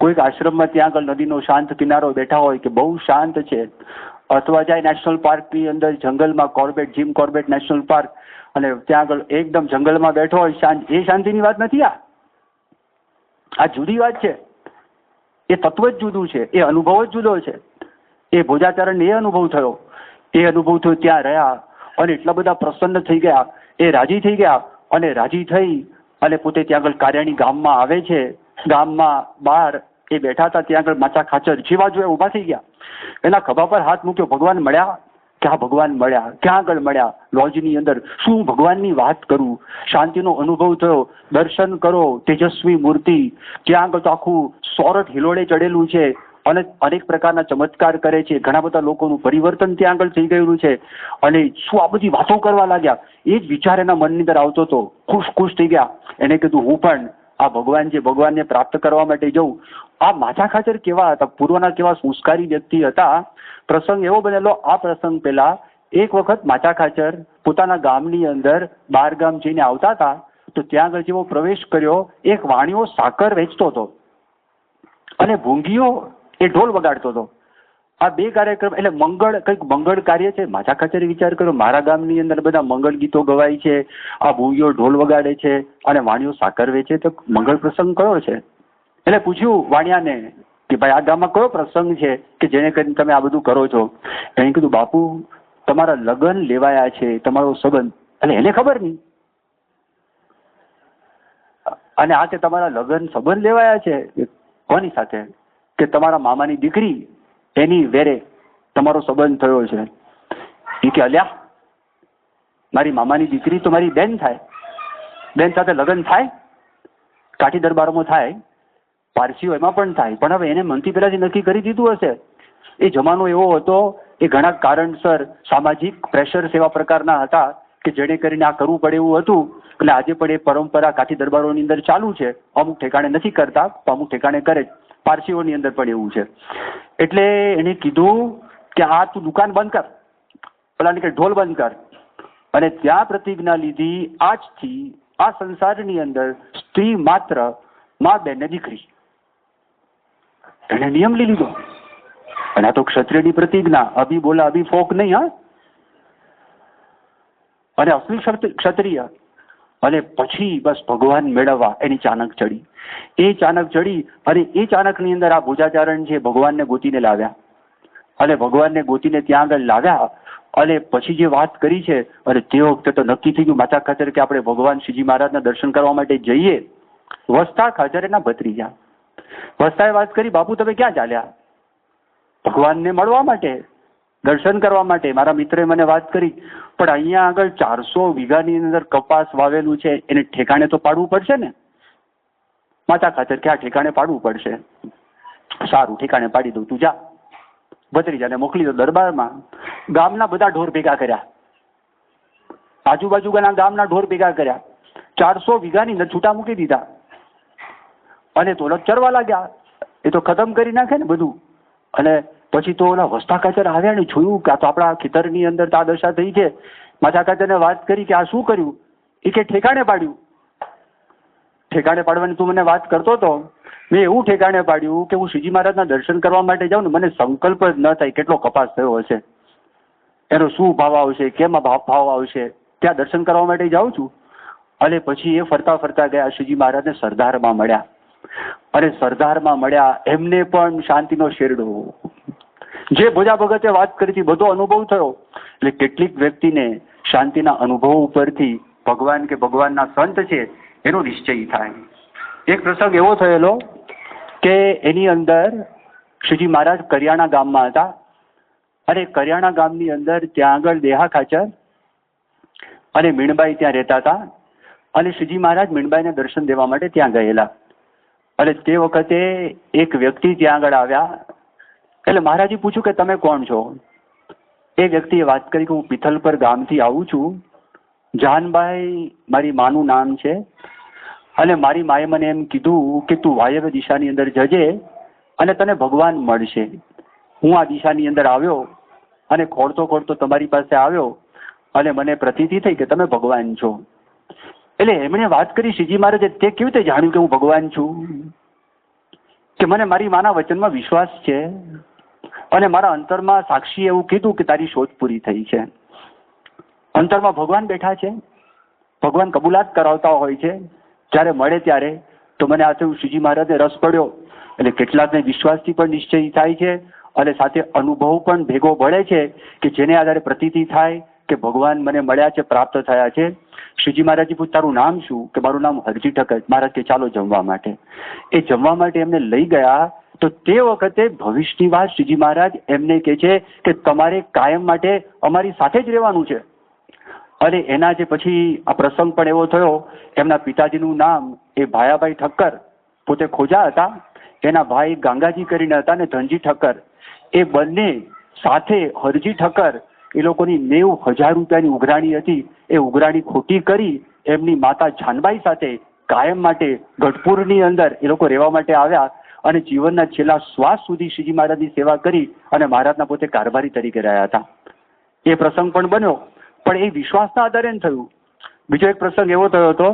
કોઈક આશ્રમમાં ત્યાં આગળ નદીનો શાંત કિનારો બેઠા હોય કે બહુ શાંત છે, અથવા જાય નેશનલ પાર્કની અંદર જંગલમાં, Corbett, Jim Corbett national park, અને ત્યાં આગળ એકદમ જંગલમાં બેઠો હોય શાંત. એ શાંતિની વાત નથી. આ જુદી વાત છે. એ તત્વ જ જુદું છે. એ અનુભવ જ જુદો છે. એ ભોજાચરણને એ અનુભવ થયો. એ અનુભવ થયો, ત્યાં રહ્યા અને એટલા બધા પ્રસન્ન થઈ ગયા. એ રાજી થઈ ગયા અને રાજી થઈ અને પોતે ત્યાં આગળ કારિયાણી ગામમાં આવે છે. ગામમાં બહાર એ બેઠા હતા, ત્યાં આગળ માથા ખાચર જેવા જોયા ઊભા થઈ ગયા. એના ખભા પર હાથ મૂક્યો. ભગવાન મળ્યા. ક્યાં ભગવાન મળ્યા? ક્યાં આગળ મળ્યા? લોજની અંદર. શું ભગવાનની વાત કરું? શાંતિનો અનુભવ થયો. દર્શન કરો, તેજસ્વી મૂર્તિ. ત્યાં આગળ તો આખું સોરઠ હિલોળે ચડેલું છે અને અનેક પ્રકારના ચમત્કાર કરે છે. ઘણા બધા લોકોનું પરિવર્તન ત્યાં આગળ થઈ ગયેલું છે. અને શું આ બધી વાતો કરવા લાગ્યા? એ જ વિચાર એના મનની અંદર આવતો હતો. ખુશ થઈ ગયા. એને કીધું હું પણ આ ભગવાન છે, ભગવાનને પ્રાપ્ત કરવા માટે જવું. આ માથા ખાચર કેવા હતા? પૂર્વના કેવા સંસ્કારી વ્યક્તિ હતા. પ્રસંગ એવો બનેલો. આ પ્રસંગ પહેલા એક વખત માથા ખાચર પોતાના ગામની અંદર બાર ગામ જઈને આવતા હતા તો ત્યાં આગળ જેવો પ્રવેશ કર્યો, એક વાણિયો સાકર વેચતો હતો અને ભૂંગીઓ એ ઢોલ વગાડતો હતો. આ બે કાર્યક્રમ એટલે કંઈક મંગળ કાર્ય છે. માથા ખાચરે વિચાર કર્યો, મારા ગામની અંદર બધા મંગળ ગીતો ગવાય છે, આ ભૂંગીઓ ઢોલ વગાડે છે અને વાણિયો સાકર વેચે, તો મંગળ પ્રસંગ કયો છે? એટલે પૂછ્યું વાણિયાને કે ભાઈ આ ગામમાં કયો પ્રસંગ છે કે જેને કરીને તમે આ બધું કરો છો? એને કીધું બાપુ તમારા લગ્ન લેવાયા છે, તમારો સંબંધ. એટલે એને ખબર નહીં. અને આ કે તમારા લગ્ન સંબંધ લેવાયા છે કોની સાથે? કે તમારા મામાની દીકરી એની વેરે તમારો સંબંધ થયો છે. એ કે અલ્યા મારી મામાની દીકરી તો મારી બેન થાય, બેન સાથે લગ્ન થાય? કાઠી દરબારોમાં થાય, પારસીઓ એમાં પણ થાય, પણ હવે એને મનથી પહેલાથી નક્કી કરી દીધું હશે. એ જમાનો એવો હતો, એ ઘણા કારણસર સામાજિક પ્રેશર એવા પ્રકારના હતા કે જેને કરીને આ કરવું પડે એવું હતું. એટલે આજે પણ એ પરંપરા કાઠી દરબારોની અંદર ચાલુ છે. અમુક ઠેકાણે નથી કરતા, અમુક ઠેકાણે કરે. પારસીઓની અંદર પણ એવું છે. એટલે એને કીધું કે આ તું દુકાન બંધ કર, પેલાને કે ઢોલ બંધ કર, અને ત્યાં પ્રતિજ્ઞા લીધી, આજથી આ સંસારની અંદર સ્ત્રી માત્ર મા, બેન ને દીકરી. એને નિયમ લઈ લીધો. અને આ તો ક્ષત્રિયની પ્રતિજ્ઞા, અભી બોલા અભી ફોક નહીં. હા, અને અસલી ક્ષત્રિય. અને પછી બસ ભગવાન મેળવવા એની ચાનક ચડી. એ ચાનક ચડી અને એ ચાનકની અંદર આ ભુજાચારણ છે ભગવાનને ગોતીને લાવ્યા. અને ભગવાનને ગોતીને ત્યાં આગળ લાવ્યા. અને પછી જે વાત કરી છે, અને તે વખતે તો નક્કી થઈ ગયું માતા ખાચર કે આપણે ભગવાન શ્રીજી મહારાજના દર્શન કરવા માટે જઈએ. વસ્તા ખાચર એના ભત્રીજા વસ્તાએ વાત કરી, બાપુ તમે ક્યાં ચાલ્યા? ભગવાનને મળવા માટે, દર્શન કરવા માટે. મારા મિત્રએ મને વાત કરી, પણ અહીંયા આગળ 400 વીઘાની અંદર કપાસ વાવેલું છે, એને ઠેકાણે તો પાડવું પડશે ને. માતા ખાચર કે આ ઠેકાણે પાડવું પડશે. સારું, ઠેકાણે પાડી દઉં, તું જા. ભત્રીજાને મોકલી દો દરબારમાં. ગામના બધા ઢોર ભેગા કર્યા, આજુબાજુના ગામના ઢોર ભેગા કર્યા, 400 વીઘાની અંદર છૂટા મૂકી દીધા. અને તો ચરવા લાગ્યા. એ તો ખતમ કરી નાખે ને બધું. અને પછી તો ઓલા વસ્તા ખાચર આવ્યા ને જોયું કે આ તો આપણા ખેતરની અંદર આ દશા થઈ છે. માતા ખાચરને વાત કરી કે આ શું કર્યું? એ કે ઠેકાણે પાડ્યું. ઠેકાણે પાડવાની તું મને વાત કરતો હતો, મેં એવું ઠેકાણે પાડ્યું કે હું શ્રીજી મહારાજના દર્શન કરવા માટે જાઉં ને, મને સંકલ્પ જ ન થાય કેટલો કપાસ થયો હશે, એનો શું ભાવ આવશે, કેમાં ભાવ આવશે. ત્યાં દર્શન કરવા માટે જાઉં છું. અને પછી એ ફરતા ફરતા ગયા, શ્રીજી મહારાજને સરદારમાં મળ્યા. અને સરદારમાં મળ્યા, એમને પણ શાંતિનો શેરડો, જે ભોજા ભગતે વાત કરી હતી બધો અનુભવ થયો. એટલે કેટલીક વ્યક્તિને શાંતિના અનુભવ ઉપરથી ભગવાન કે ભગવાનના સંત છે એનો નિશ્ચય થાય. એક પ્રસંગ એવો થયેલો કે એની અંદર શ્રીજી મહારાજ કરિયાણા ગામમાં હતા. અને કરિયાણા ગામની અંદર ત્યાં આગળ દેહા ખાચર અને મીણબાઈ ત્યાં રહેતા હતા. અને શ્રીજી મહારાજ મીણબાઈને દર્શન દેવા માટે ત્યાં ગયેલા. અને તે વખતે એક વ્યક્તિ ત્યાં આગળ આવ્યા. એટલે મહારાજે પૂછ્યું કે તમે કોણ છો? એ વ્યક્તિએ વાત કરી કે હું પિથલપર ગામથી આવું છું. જાનબાઈ મારી માનું નામ છે. અને મારી માએ મને એમ કીધું કે તું વાયવ્ય દિશાની અંદર જજે અને તને ભગવાન મળશે. હું આ દિશાની અંદર આવ્યો અને ખોળતો ખોળતો તમારી પાસે આવ્યો અને મને પ્રતીતિ થઈ કે તમે ભગવાન છો. એટલે એમણે વાત કરી શ્રીજી મહારાજે, તે કેવી રીતે જાણ્યું કે હું ભગવાન છું? કે મને મારી માના વચનમાં વિશ્વાસ છે અને મારા અંતરમાં સાક્ષી એવું કીધું કે તારી શોધ પૂરી થઈ છે. અંતરમાં ભગવાન બેઠા છે, ભગવાન કબૂલાત કરાવતા હોય છે. જ્યારે મળે ત્યારે તો મને આ થયું શ્રીજી મહારાજને રસ પડ્યો. એટલે કેટલાકને વિશ્વાસથી પણ નિશ્ચય થાય છે અને સાથે અનુભવ પણ ભેગો ભળે છે કે જેને આધારે પ્રતીતિ થાય કે ભગવાન મને મળ્યા છે, પ્રાપ્ત થયા છે. શ્રીજી મહારાજે પૂછ્યું તારું નામ શું? કે મારું નામ હરજી ઠક્કર. મહારાજ કે ચાલો જમવા માટે. એ જમવા માટે એમને લઈ ગયા. તો તે વખતે ભવિષ્યની વાત શ્રીજી મહારાજ એમને કહે છે કે તમારે કાયમ માટે અમારી સાથે જ રહેવાનું છે. અને એના જે પછી આ પ્રસંગ પણ એવો થયો, એમના પિતાજીનું નામ એ ભાયાભાઈ ઠક્કર, પોતે ખોજા હતા. એના ભાઈ ગાંગાજી કરીને હતા ને ધનજી ઠક્કર. એ બંને સાથે હરજી ઠક્કર, એ લોકોની 90,000 રૂપિયાની ઉઘરાણી હતી. એ ઉઘરાણી ખોટી કરી એમની માતા જાનબાઈ સાથે કાયમ માટે ગઢપુરની અંદર એ લોકો રહેવા માટે આવ્યા. અને જીવનના છેલ્લા શ્વાસ સુધી શ્રીજી મહારાજની સેવા કરી અને મહારાજના પોતે કારભારી તરીકે રહ્યા હતા. એ પ્રસંગ પણ બન્યો, પણ એ વિશ્વાસના આધારે થયું. બીજો એક પ્રસંગ એવો થયો હતો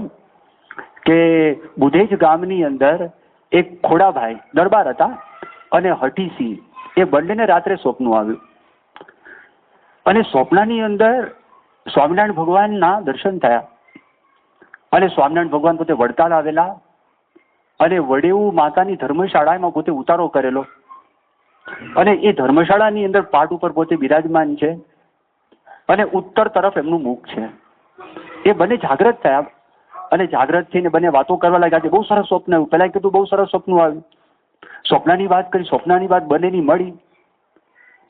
કે બુધેજ ગામની અંદર એક ખોડાભાઈ દરબાર હતા અને હઠીસિંહ, એ બંનેને રાત્રે સ્વપ્ન આવ્યું. અને સ્વપ્નની અંદર સ્વામિનારાયણ ભગવાનના દર્શન થયા. અને સ્વામિનારાયણ ભગવાન પોતે વડતાલ આવેલા અને વડેવું માતાની ધર્મશાળામાં પોતે ઉતારો કરેલો. અને એ ધર્મશાળાની અંદર પાટ ઉપર પોતે બિરાજમાન છે અને ઉત્તર તરફ એમનું મુખ છે. એ બંને જાગ્રત થયા અને જાગ્રત થઈને બંને વાતો કરવા લાગ્યા. બહુ સરસ સ્વપ્ન આવ્યું. પહેલા કીધું બહુ સરસ સ્વપ્ન આવ્યું. સ્વપ્નની વાત કરી, સ્વપ્નની વાત બંનેની મળી.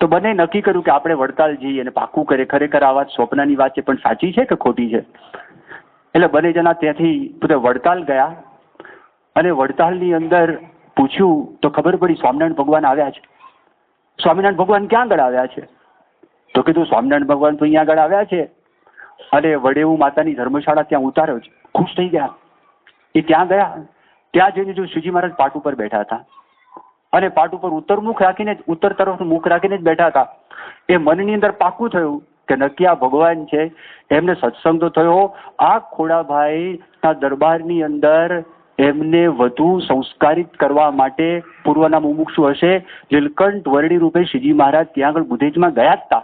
તો બંને નક્કી કર્યું કે આપણે વડતાલ જઈએ અને પાકું કરે ખરેખર આ વાત સ્વપ્નની વાત છે પણ સાચી છે કે ખોટી છે. એટલે બંને જણા ત્યાંથી પોતે વડતાલ ગયા. અને વડતાલની અંદર પૂછ્યું તો ખબર પડી સ્વામિનારાયણ ભગવાન આવ્યા છે. સ્વામિનારાયણ ભગવાન ક્યાં આગળ આવ્યા છે? તો કીધું સ્વામિનારાયણ ભગવાન તો અહીંયા આગળ આવ્યા છે. અને વડેવું માતાની ધર્મશાળા ત્યાં ઉતાર્યો છે. ખુશ થઈ ગયા. એ ત્યાં ગયા. ત્યાં જઈને જો શ્રીજી મહારાજ પાટ ઉપર બેઠા હતા અને પાટ ઉપર ઉત્તર તરફ મુખ રાખીને જ બેઠા હતા. એ મનની અંદર પાકું થયું કે નક્કી આ ભગવાન છે. એમને સત્સંગ તો થયો. આ ખોડાભાઈ ના દરબારની અંદર એમને વધુ સંસ્કારિત કરવા માટે પૂર્વના મુમુક્ષુ હશે નીલકંઠ વર્ણી રૂપે શ્રીજી મહારાજ ત્યાં આગળ બુધેજમાં ગયા હતા.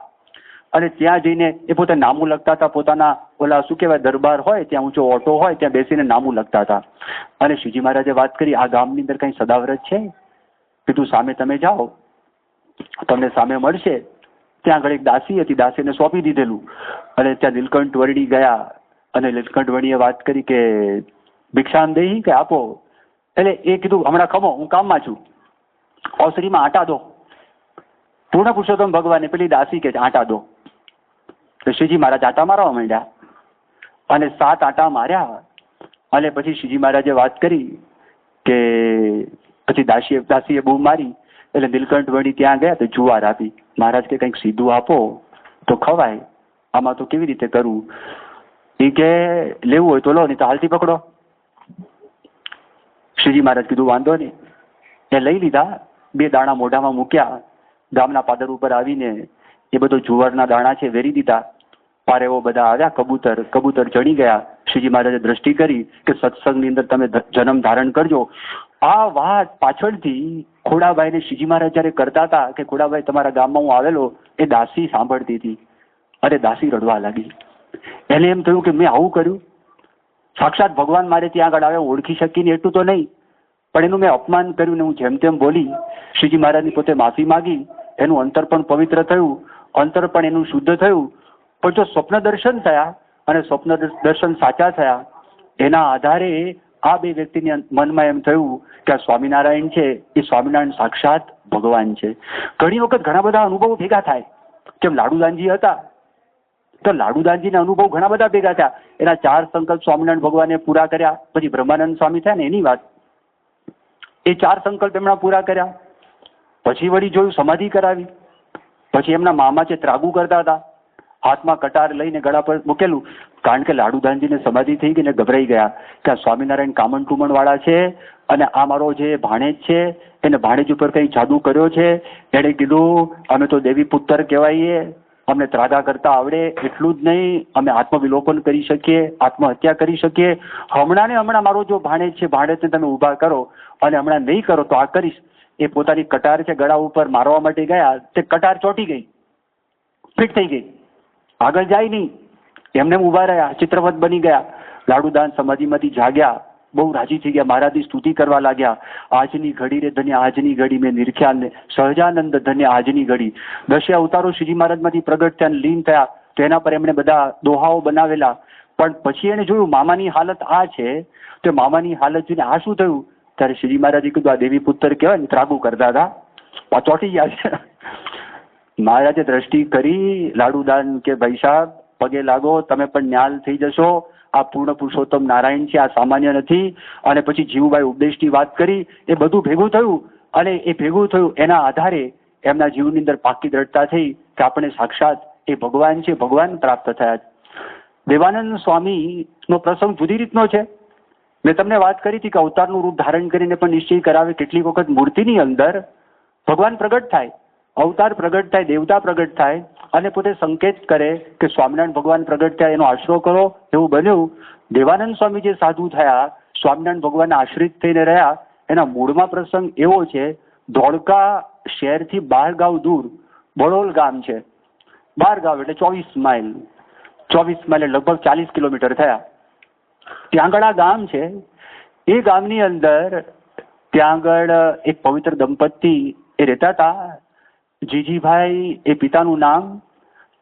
અને ત્યાં જઈને એ પોતે નામું લખતા હતા. પોતાના ઓલા શું કહેવાય દરબાર હોય ત્યાં ઊંચો ઓટો હોય ત્યાં બેસીને નામું લખતા હતા. અને શ્રીજી મહારાજે વાત કરી, આ ગામની અંદર કઈ સદાવ્રત છે? કીધું સામે તમે જાઓ, તમને સામે મળશે. ત્યાં આગળ એક દાસી હતી, દાસીને સોંપી દીધેલું. અને ત્યાં નીલકંઠ વર્ણી ગયા અને નીલકંઠ વર્ણીએ વાત કરી કે ભિક્ષામ દેહી કે આપો. એટલે એ કીધું હમણાં ખમો, હું કામમાં છું, ઓસરીમાં આટા દો. પૂર્ણ પુરુષોત્તમ ભગવાને પેલી દાસી કે આટા દો. તો શ્રીજી મહારાજ આટા મારવા માંડ્યા અને 7 આટા માર્યા. અને પછી શ્રીજી મહારાજે વાત કરી કે પછી દાસીએ બૂમ મારી. એટલે નીલકંઠ વર્ણી ત્યાં ગયા તો જુવાર આપી. મહારાજ કે કંઈક સીધું આપો તો ખવાય, આમાં તો કેવી રીતે કરવું? એ કે લેવું હોય તો લો, નહીં તો હાલથી પકડો. શ્રીજી મહારાજ કીધું વાંધો નહીં. એ લઈ લીધા. 2 દાણા મોઢામાં મૂક્યા. ગામના પાદર ઉપર આવીને એ બધો જુવારના દાણા છે વેરી દીધા. પારેવો બધા આવ્યા, કબૂતર ચડી ગયા. શ્રીજી મહારાજે દ્રષ્ટિ કરી કે સત્સંગની અંદર તમે જન્મ ધારણ કરજો. આ વાત પાછળથી ખોડાભાઈને શ્રીજી મહારાજ જયારે કરતા હતા કે ખોડાભાઈ તમારા ગામમાં હું આવેલો, એ દાસી સાંભળતી હતી. અને દાસી રડવા લાગી. એને એમ થયું કે મેં આવું કર્યું. સાક્ષાત ભગવાન મારે ત્યાં આગળ આવ્યા, ઓળખી શકીને એટલું તો નહીં, પણ એનું મેં અપમાન કર્યું ને હું જેમ તેમ બોલી. શ્રીજી મહારાજની પોતે માફી માગી. એનું અંતર પણ પવિત્ર થયું, અંતર પણ એનું શુદ્ધ થયું. પણ જો સ્વપ્ન દર્શન થયા અને સ્વપ્ન દર્શન સાચા થયા, એના આધારે આ 2 વ્યક્તિની મનમાં એમ થયું કે આ સ્વામિનારાયણ છે એ સ્વામિનારાયણ સાક્ષાત ભગવાન છે. ઘણી વખત ઘણા બધા અનુભવો ભેગા થાય. કેમ લાડુદાનજી હતા તો લાડુદાનજીના અનુભવ ઘણા બધા ભેગા થયા. એના 4 સંકલ્પ સ્વામિનારાયણ ભગવાને પૂરા કર્યા. પછી બ્રહ્માનંદ સ્વામી થયા ને એની વાત, એ 4 સંકલ્પ એમના પૂરા કર્યા. પછી વળી જોયું સમાધિ કરાવી. પછી એમના મામા છે ત્રાગુ કરતા હતા, હાથમાં કટાર લઈને ગળા પર મૂકેલું. કારણ કે લાડુદાનજીને સમાધિ થઈ ગઈ ને ગભરાઈ ગયા કે આ સ્વામિનારાયણ કામણ ટુમણ વાળા છે અને આ મારો જે ભાણેજ છે એને ભાણેજ ઉપર કઈ જાદુ કર્યો છે. એણે કીધું અમે તો દેવી પુત્ર કહેવાઈએ, અમને ત્રાગા કરતા આવડે, એટલું જ નહીં અમે આત્મવિલોપન કરી શકીએ, આત્મહત્યા કરી શકીએ. હમણાં ને હમણાં મારો જો ભાણેજ છે, ભાણેજને તમે ઊભા કરો અને હમણાં નહીં કરો તો આ કરીશ. એ પોતાની કટાર છે ગળા ઉપર મારવા માટે ગયા, તે કટાર ચોંટી ગઈ, ફિટ થઈ ગઈ, આગળ જાય નહીં. એમને ઊભા રહ્યા, ચિત્રવત બની ગયા. લાડુદાન સમાધિમાંથી જાગ્યા, બહુ રાજી થઈ ગયા, મહારાજની સ્તુતિ કરવા લાગ્યા. આજની ઘડી રે ધન્ય આજની ઘડી મેં નિરખ્યા, સહજાનંદ ધન્ય આજની ઘડી. 10 અવતારો શ્રીજી મહારાજમાંથી પ્રગટ થયા, લીન થયા. તો એના પર એમણે બધા દોહાઓ બનાવેલા. પણ પછી એને જોયું મામાની હાલત આ છે, તો મામાની હાલત જોઈને આ શું થયું? ત્યારે શ્રીજી મહારાજે કીધું આ દેવી પુત્ર કહેવાય ને, ત્રાગુ કરતા હતા, આ ચોંટી ગયા છે. મહારાજે દ્રષ્ટિ કરી. લાડુદાન કે ભાઈ સાહેબ પગે લાગો, તમે પણ ન્યાલ થઈ જશો. આ પૂર્ણ પુરુષોત્તમ નારાયણ છે, આ સામાન્ય નથી. અને પછી જીવુભાઈ ઉપદેશની વાત કરી. એ બધું ભેગું થયું અને એ ભેગું થયું એના આધારે એમના જીવની અંદર પાકી દ્રઢતા થઈ કે આપણે સાક્ષાત એ ભગવાન છે, ભગવાન પ્રાપ્ત થયા. દેવાનંદ સ્વામી નો પ્રસંગ જુદી રીતનો છે. મેં તમને વાત કરી હતી કે અવતારનું રૂપ ધારણ કરીને પણ નિશ્ચય કરાવે. કેટલીક વખત મૂર્તિની અંદર ભગવાન પ્રગટ થાય, અવતાર પ્રગટ થાય, દેવતા પ્રગટ થાય અને પોતે સંકેત કરે કે સ્વામિનારાયણ ભગવાન પ્રગટ થયા, એનો આશરો કરો. એવું બન્યું. દેવાનંદ સ્વામી જે સાધુ થયા, સ્વામિનારાયણ ભગવાનને આશ્રિત થઈને રહ્યા, એના મૂળમાં પ્રસંગ એવો છે. ધોળકા શહેરથી 12 ગાંવ દૂર બળોલ ગામ છે. 12 ગાંવ એટલે 24 માઇલ. 24 માઇલ લગભગ 40 કિલોમીટર થયા. ત્યાં આગળ આ ગામ છે. એ ગામની અંદર ત્યાં આગળ એક પવિત્ર દંપતી એ રહેતા હતા. જીજીભાઈ એ પિતાનું નામ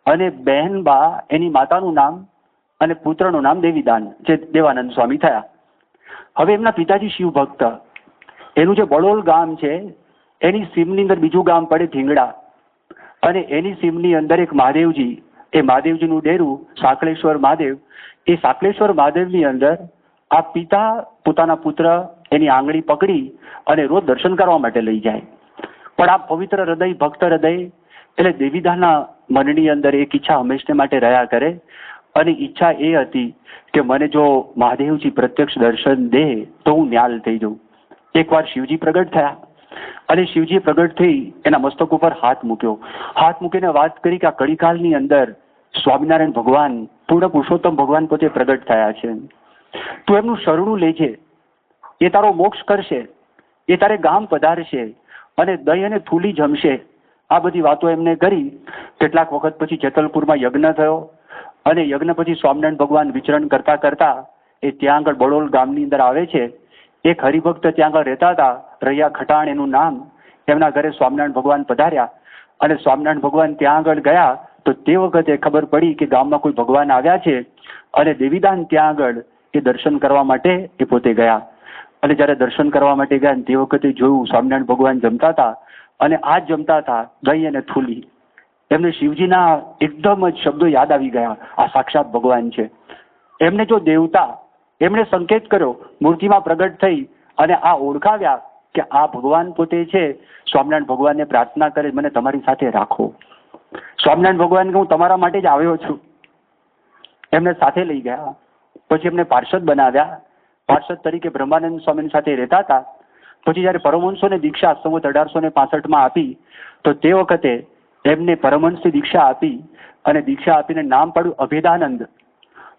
અને બહેનબા એની માતાનું નામ અને પુત્રનું નામ દેવીદાન, જે દેવાનંદ સ્વામી થયા. હવે એમના પિતાજી શિવ ભક્ત. એનું જે બળોલ ગામ છે એની સીમની અંદર બીજું ગામ પડે ધીંગડા, અને એની સીમની અંદર એક મહાદેવજી, એ મહાદેવજીનું ડેરું સાંકળેશ્વર મહાદેવ. એ સાંકળેશ્વર મહાદેવની અંદર આ પિતા પોતાના પુત્ર એની આંગળી પકડી અને રોજ દર્શન કરવા માટે લઈ જાય. પણ આ પવિત્ર હૃદય, ભક્ત હૃદય, એટલે દેવીદાના મનની અંદર એક ઈચ્છા હંમેશને માટે રહ્યા કરે. અને ઈચ્છા એ હતી કે મને જો મહાદેવજી પ્રત્યક્ષ દર્શન દે તો હું ન્યાલ થઈ જાઉં. એકવાર શિવજી પ્રગટ થયા અને શિવજી પ્રગટ થઈ એના મસ્તક ઉપર હાથ મૂક્યો. હાથ મૂકીને વાત કરી કે આ કળીકાલની અંદર સ્વામિનારાયણ ભગવાન પૂર્ણ પુરુષોત્તમ ભગવાન પોતે પ્રગટ થયા છે. તું એમનું શરણું લેજે, એ તારો મોક્ષ કરશે, એ તારે ગામ પધારશે અને દહીં અને થૂલી જમશે. આ બધી વાતો એમને કરી. કેટલાક વખત પછી જેતલપુરમાં યજ્ઞ થયો અને યજ્ઞ પછી સ્વામિનારાયણ ભગવાન વિચરણ કરતા કરતા એ ત્યાં આગળ બડોલ ગામની અંદર આવે છે. એક હરિભક્ત ત્યાં આગળ રહેતા હતા, રૈયા ખટાણ એનું નામ. એમના ઘરે સ્વામિનારાયણ ભગવાન પધાર્યા અને સ્વામિનારાયણ ભગવાન ત્યાં આગળ ગયા તો તે વખતે ખબર પડી કે ગામમાં કોઈ ભગવાન આવ્યા છે અને દેવીદાન ત્યાં આગળ એ દર્શન કરવા માટે એ પોતે ગયા. અને જયારે દર્શન કરવા માટે ગયા તે વખતે જોયું સ્વામિનારાયણ ભગવાન જમતા હતા અને આ જ જમતા હતા દહીં અને થૂલી. એમને શિવજીના એકદમ જ શબ્દો યાદ આવી ગયા, આ સાક્ષાત ભગવાન છે. એમને જો દેવતા એમણે સંકેત કર્યો, મૂર્તિમાં પ્રગટ થઈ અને આ ઓળખાવ્યા કે આ ભગવાન પોતે છે. સ્વામિનારાયણ ભગવાનને પ્રાર્થના કરે મને તમારી સાથે રાખો. સ્વામિનારાયણ ભગવાન કે હું તમારા માટે જ આવ્યો છું. એમને સાથે લઈ ગયા. પછી એમને પાર્ષદ બનાવ્યા. પાર્ષદ તરીકે બ્રહ્માનંદ સ્વામીની સાથે રહેતા હતા. પછી જયારે પરમહંસોને દીક્ષા સંવત 1865 આપી તો તે વખતે એમને પરમહંસની દીક્ષા આપી અને દીક્ષા આપીને નામ પાડ્યું અભેદાનંદ.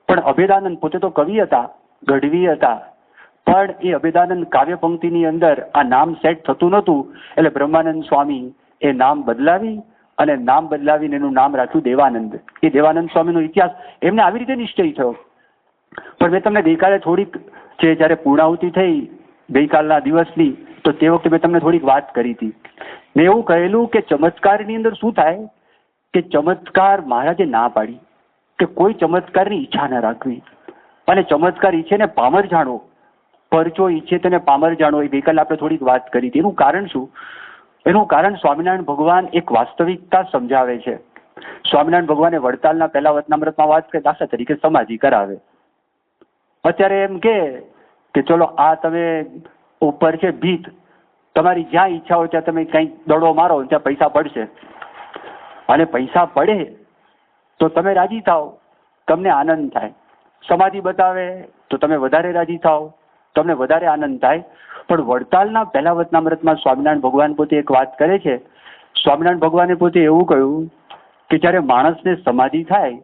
પણ અભેદાનંદ પોતે તો કવિ હતા, ગઢવી હતા, પણ એ અભેદાનંદ કાવ્ય પંક્તિની અંદર આ નામ સેટ થતું નહોતું. એટલે બ્રહ્માનંદ સ્વામી એ નામ બદલાવી અને નામ બદલાવીને એનું નામ રાખ્યું દેવાનંદ. એ દેવાનંદ સ્વામીનો ઇતિહાસ એમને આવી રીતે નિશ્ચય થયો. પણ મેં તમને ગઈકાલે થોડીક જે જયારે પૂર્ણાહુતિ થઈ ગઈકાલના દિવસની તો તે વખતે મેં તમને થોડીક વાત કરી હતી. મેં એવું કહેલું કે ચમત્કારની અંદર શું થાય કે ચમત્કાર મહારાજે ના પાડી કે કોઈ ચમત્કારની ઈચ્છા ન રાખવી અને ચમત્કાર ઈચ્છે ને પામર જાણો, પરચો ઈચ્છે તેને પામર જાણો. એ ગઈકાલે આપણે થોડીક વાત કરી હતી. એનું કારણ શું? એનું કારણ સ્વામિનારાયણ ભગવાન એક વાસ્તવિકતા સમજાવે છે. સ્વામિનારાયણ ભગવાને વડતાલના પહેલા વચનામૃતમાં વાત કરી, દાખલા તરીકે સમાધિ કરાવે. અત્યારે એમ કે ચલો આ તમે ઉપર છે ભીત, તમારી જ્યાં ઈચ્છા હોય ત્યાં તમે કંઈક દડો મારો ત્યાં પૈસા પડશે અને પૈસા પડે તો તમે રાજી થાઓ, તમને આનંદ થાય. સમાધિ બતાવે તો તમે વધારે રાજી થાઓ, તમને વધારે આનંદ થાય. પણ વડતાલના પહેલા વચનામૃતમાં સ્વામિનારાયણ ભગવાન પોતે એક વાત કરે છે. સ્વામિનારાયણ ભગવાને પોતે એવું કહ્યું કે જયારે માણસને સમાધિ થાય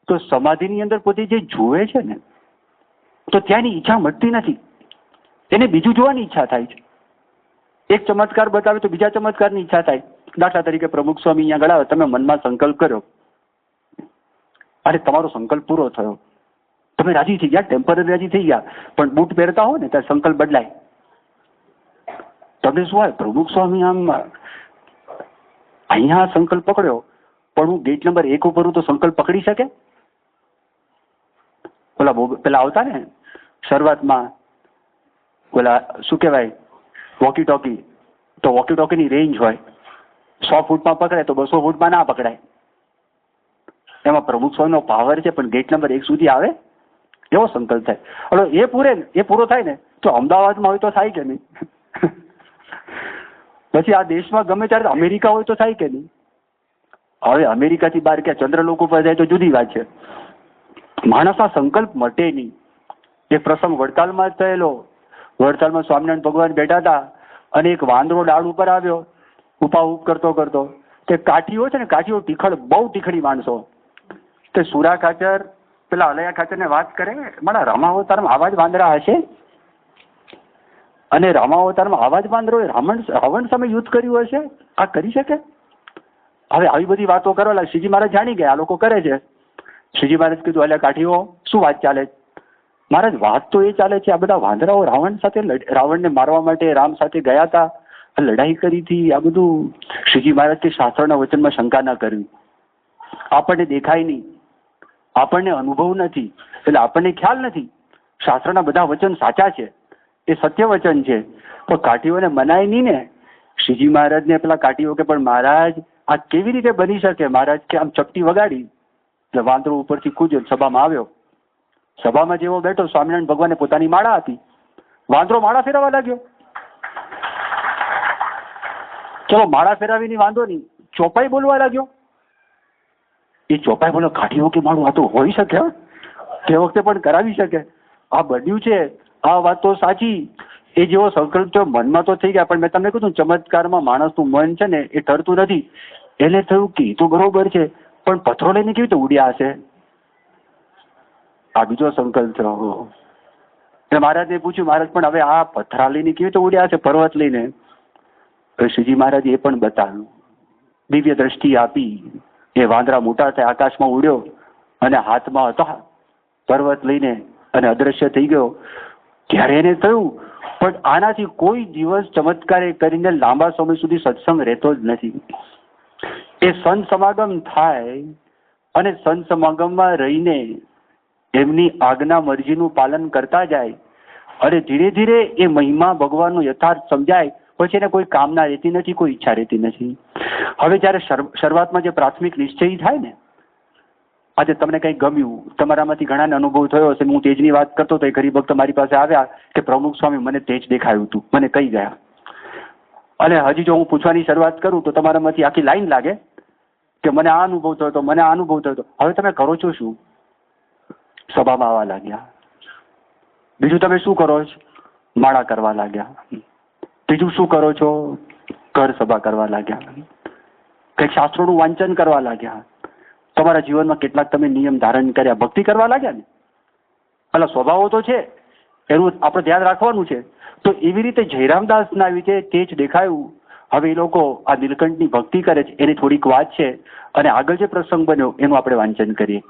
તો સમાધિની અંદર પોતે જે જુએ છે ને તો ત્યાંની ઈચ્છા મટતી નથી, એને બીજું જોવાની ઈચ્છા થાય છે. એક ચમત્કાર બતાવે તો બીજા ચમત્કારની ઈચ્છા થાય. દાખલા તરીકે પ્રમુખ સ્વામી અહીંયા ગળાવે, તમે મનમાં સંકલ્પ કર્યો અને તમારો સંકલ્પ પૂરો થયો, તમે રાજી થઈ ગયા, ટેમ્પરરી રાજી થઈ ગયા. પણ બૂટ પહેરતા હોય ને ત્યારે સંકલ્પ બદલાય. તમને શું હોય, પ્રમુખ સ્વામી આમ અહીંયા સંકલ્પ પકડ્યો પણ હું ગેટ નંબર 1 ઉપર હું તો સંકલ્પ પકડી શકે? પેલા આવતા ને શરૂઆતમાં ઓલા શું કહેવાય વોકી ટોકી, તો વોકી ટોકીની રેન્જ હોય 100 ફૂટમાં પકડાય તો 200 ફૂટમાં ના પકડાય. એમાં પ્રમુખ સ્વામીનો પાવર છે, પણ ગેટ નંબર 1 સુધી આવે એવો સંકલ્પ થાય. હવે એ પૂરો થાય ને તો અમદાવાદમાં હોય તો થાય કે નહીં? પછી આ દેશમાં ગમે ત્યારે અમેરિકા હોય તો થાય કે નહીં? હવે અમેરિકાથી બહાર ક્યાં ચંદ્રલોક ઉપર જાય તો જુદી વાત છે. માણસના સંકલ્પ મટે નહીં. એક પ્રસંગ વડતાલમાં જ થયેલો. વડતાલમાં સ્વામિનારાયણ ભગવાન બેઠા હતા અને એક વાંદરો ડાળ ઉપર આવ્યો ઉપાઉપ કરતો કરતો. તે કાઠીઓ છે ને, કાઠીઓ બહુ તીખડી માણસો. તે સુરા ખાચર પેલા અલૈયા ખાચરને વાત કરે, મારા રામાવતારમાં આવા જ વાંદરા હશે અને રામાવતારમાં આવા જ વાંદરોએ રાવણ સામે યુદ્ધ કર્યું હશે, આ કરી શકે? હવે આવી બધી વાતો કરવા શ્રીજી મહારાજ જાણી ગયા આ લોકો કરે છે. શ્રીજી મહારાજ કીધું, અલ્યા કાઠીઓ શું વાત ચાલે? મહારાજ વાત તો એ ચાલે છે, આ બધા વાંદરાઓ રાવણ સાથે રાવણને મારવા માટે રામ સાથે ગયા હતા, લડાઈ કરી હતી, આ બધું. શ્રીજી મહારાજ કે શાસ્ત્રના વચનમાં શંકા ના કરવી. આપણને દેખાય નહીં, આપણને અનુભવ નથી, એટલે આપણને ખ્યાલ નથી. શાસ્ત્રના બધા વચન સાચા છે, એ સત્ય વચન છે, પણ કાઠીઓને મનાય નહીં ને. શ્રીજી મહારાજને પેલા કાઠીઓ કે પણ મહારાજ આ કેવી રીતે બની શકે? મહારાજ કે આમ ચપટી વગાડી એટલે વાંદરો ઉપરથી કૂદ્યો, સભામાં આવ્યો. સભામાં જેવો બેઠો, સ્વામિનારાયણ ભગવાને પોતાની માળા આપી, વાંદરો માળા ફેરવવા લાગ્યો. ચલો માળા ફેરવીની વાંધો નહીં, ચોપાઈ બોલવા લાગ્યો. એ ચોપાઈ બોલો કાઢ્યો કે મારું આ તો હોઈ શકે, તે વખતે પણ કરાવી શકે. આ બન્યું છે, આ વાત તો સાચી. એ જેવો સંકલ્પ તો મનમાં તો થઈ ગયા, પણ મેં તમને કીધું ચમત્કારમાં માણસનું મન છે ને એ ઠરતું નથી. એને થયું કે એ તો બરોબર છે, પણ પથ્થરો લઈને કેવી રીતે ઉડ્યા હશે? આ બીજો સંકલ્પ થયો. એટલે મહારાજને પૂછ્યું, મહારાજ પણ હવે આ પથ્થરા લઈને કેવી રીતે ઉડ્યા હશે, પર્વત લઈને? શ્રીજી મહારાજ એ પણ બતાવ્યું, દિવ્ય દ્રષ્ટિ આપી. એ વાંદરા મોટા થાય, આકાશમાં ઉડ્યો અને હાથમાં હતા પર્વત લઈને અને અદ્રશ્ય થઈ ગયો. ત્યારે એને થયું પણ આનાથી કોઈ દિવસ ચમત્કાર કરીને લાંબા સમય સુધી સત્સંગ રહેતો જ નથી. એ સંત સમાગમ થાય અને સંત સમાગમમાં રહીને એમની આજ્ઞા મરજીનું પાલન કરતા જાય અને ધીરે ધીરે એ મહિમા ભગવાનનો યથાર્થ સમજાય. પછી એને કોઈ કામના રહેતી નથી, કોઈ ઈચ્છા રહેતી નથી. હવે જયારે શરૂઆતમાં જે પ્રાથમિક નિશ્ચય થાય ને, આજે તમને કંઈક ગમ્યું, તમારામાંથી ઘણાને અનુભવ થયો હશે. હું તેજની વાત કરતો તો એ ગરીબ ભક્ત મારી પાસે આવ્યા કે પ્રમુખ સ્વામી મને તેજ દેખાયું હતું, મને કહી ગયા. અને હજી જો હું પૂછવાની શરૂઆત કરું તો તમારામાંથી આખી લાઈન લાગે કે મને આ અનુભવ થયો હતો, મને આ અનુભવ થયો હતો. હવે તમે કરો છો શું? સભામાં આવવા લાગ્યા. બીજું તમે શું કરો છો? માળા કરવા લાગ્યા. બીજું શું કરો છો? ઘર સભા કરવા લાગ્યા. કંઈક શાસ્ત્રોનું વાંચન કરવા લાગ્યા. તમારા જીવનમાં કેટલાક તમે નિયમ ધારણ કર્યા, ભક્તિ કરવા લાગ્યા ને. એટલે સ્વભાવો તો છે, એનું આપણે ધ્યાન રાખવાનું છે. તો એવી રીતે જયરામદાસના રીતે તેજ દેખાયું. હવે એ લોકો આ નીલકંઠની ભક્તિ કરે છે, એની થોડીક વાત છે અને આગળ જે પ્રસંગ બન્યો એનું આપણે વાંચન કરીએ.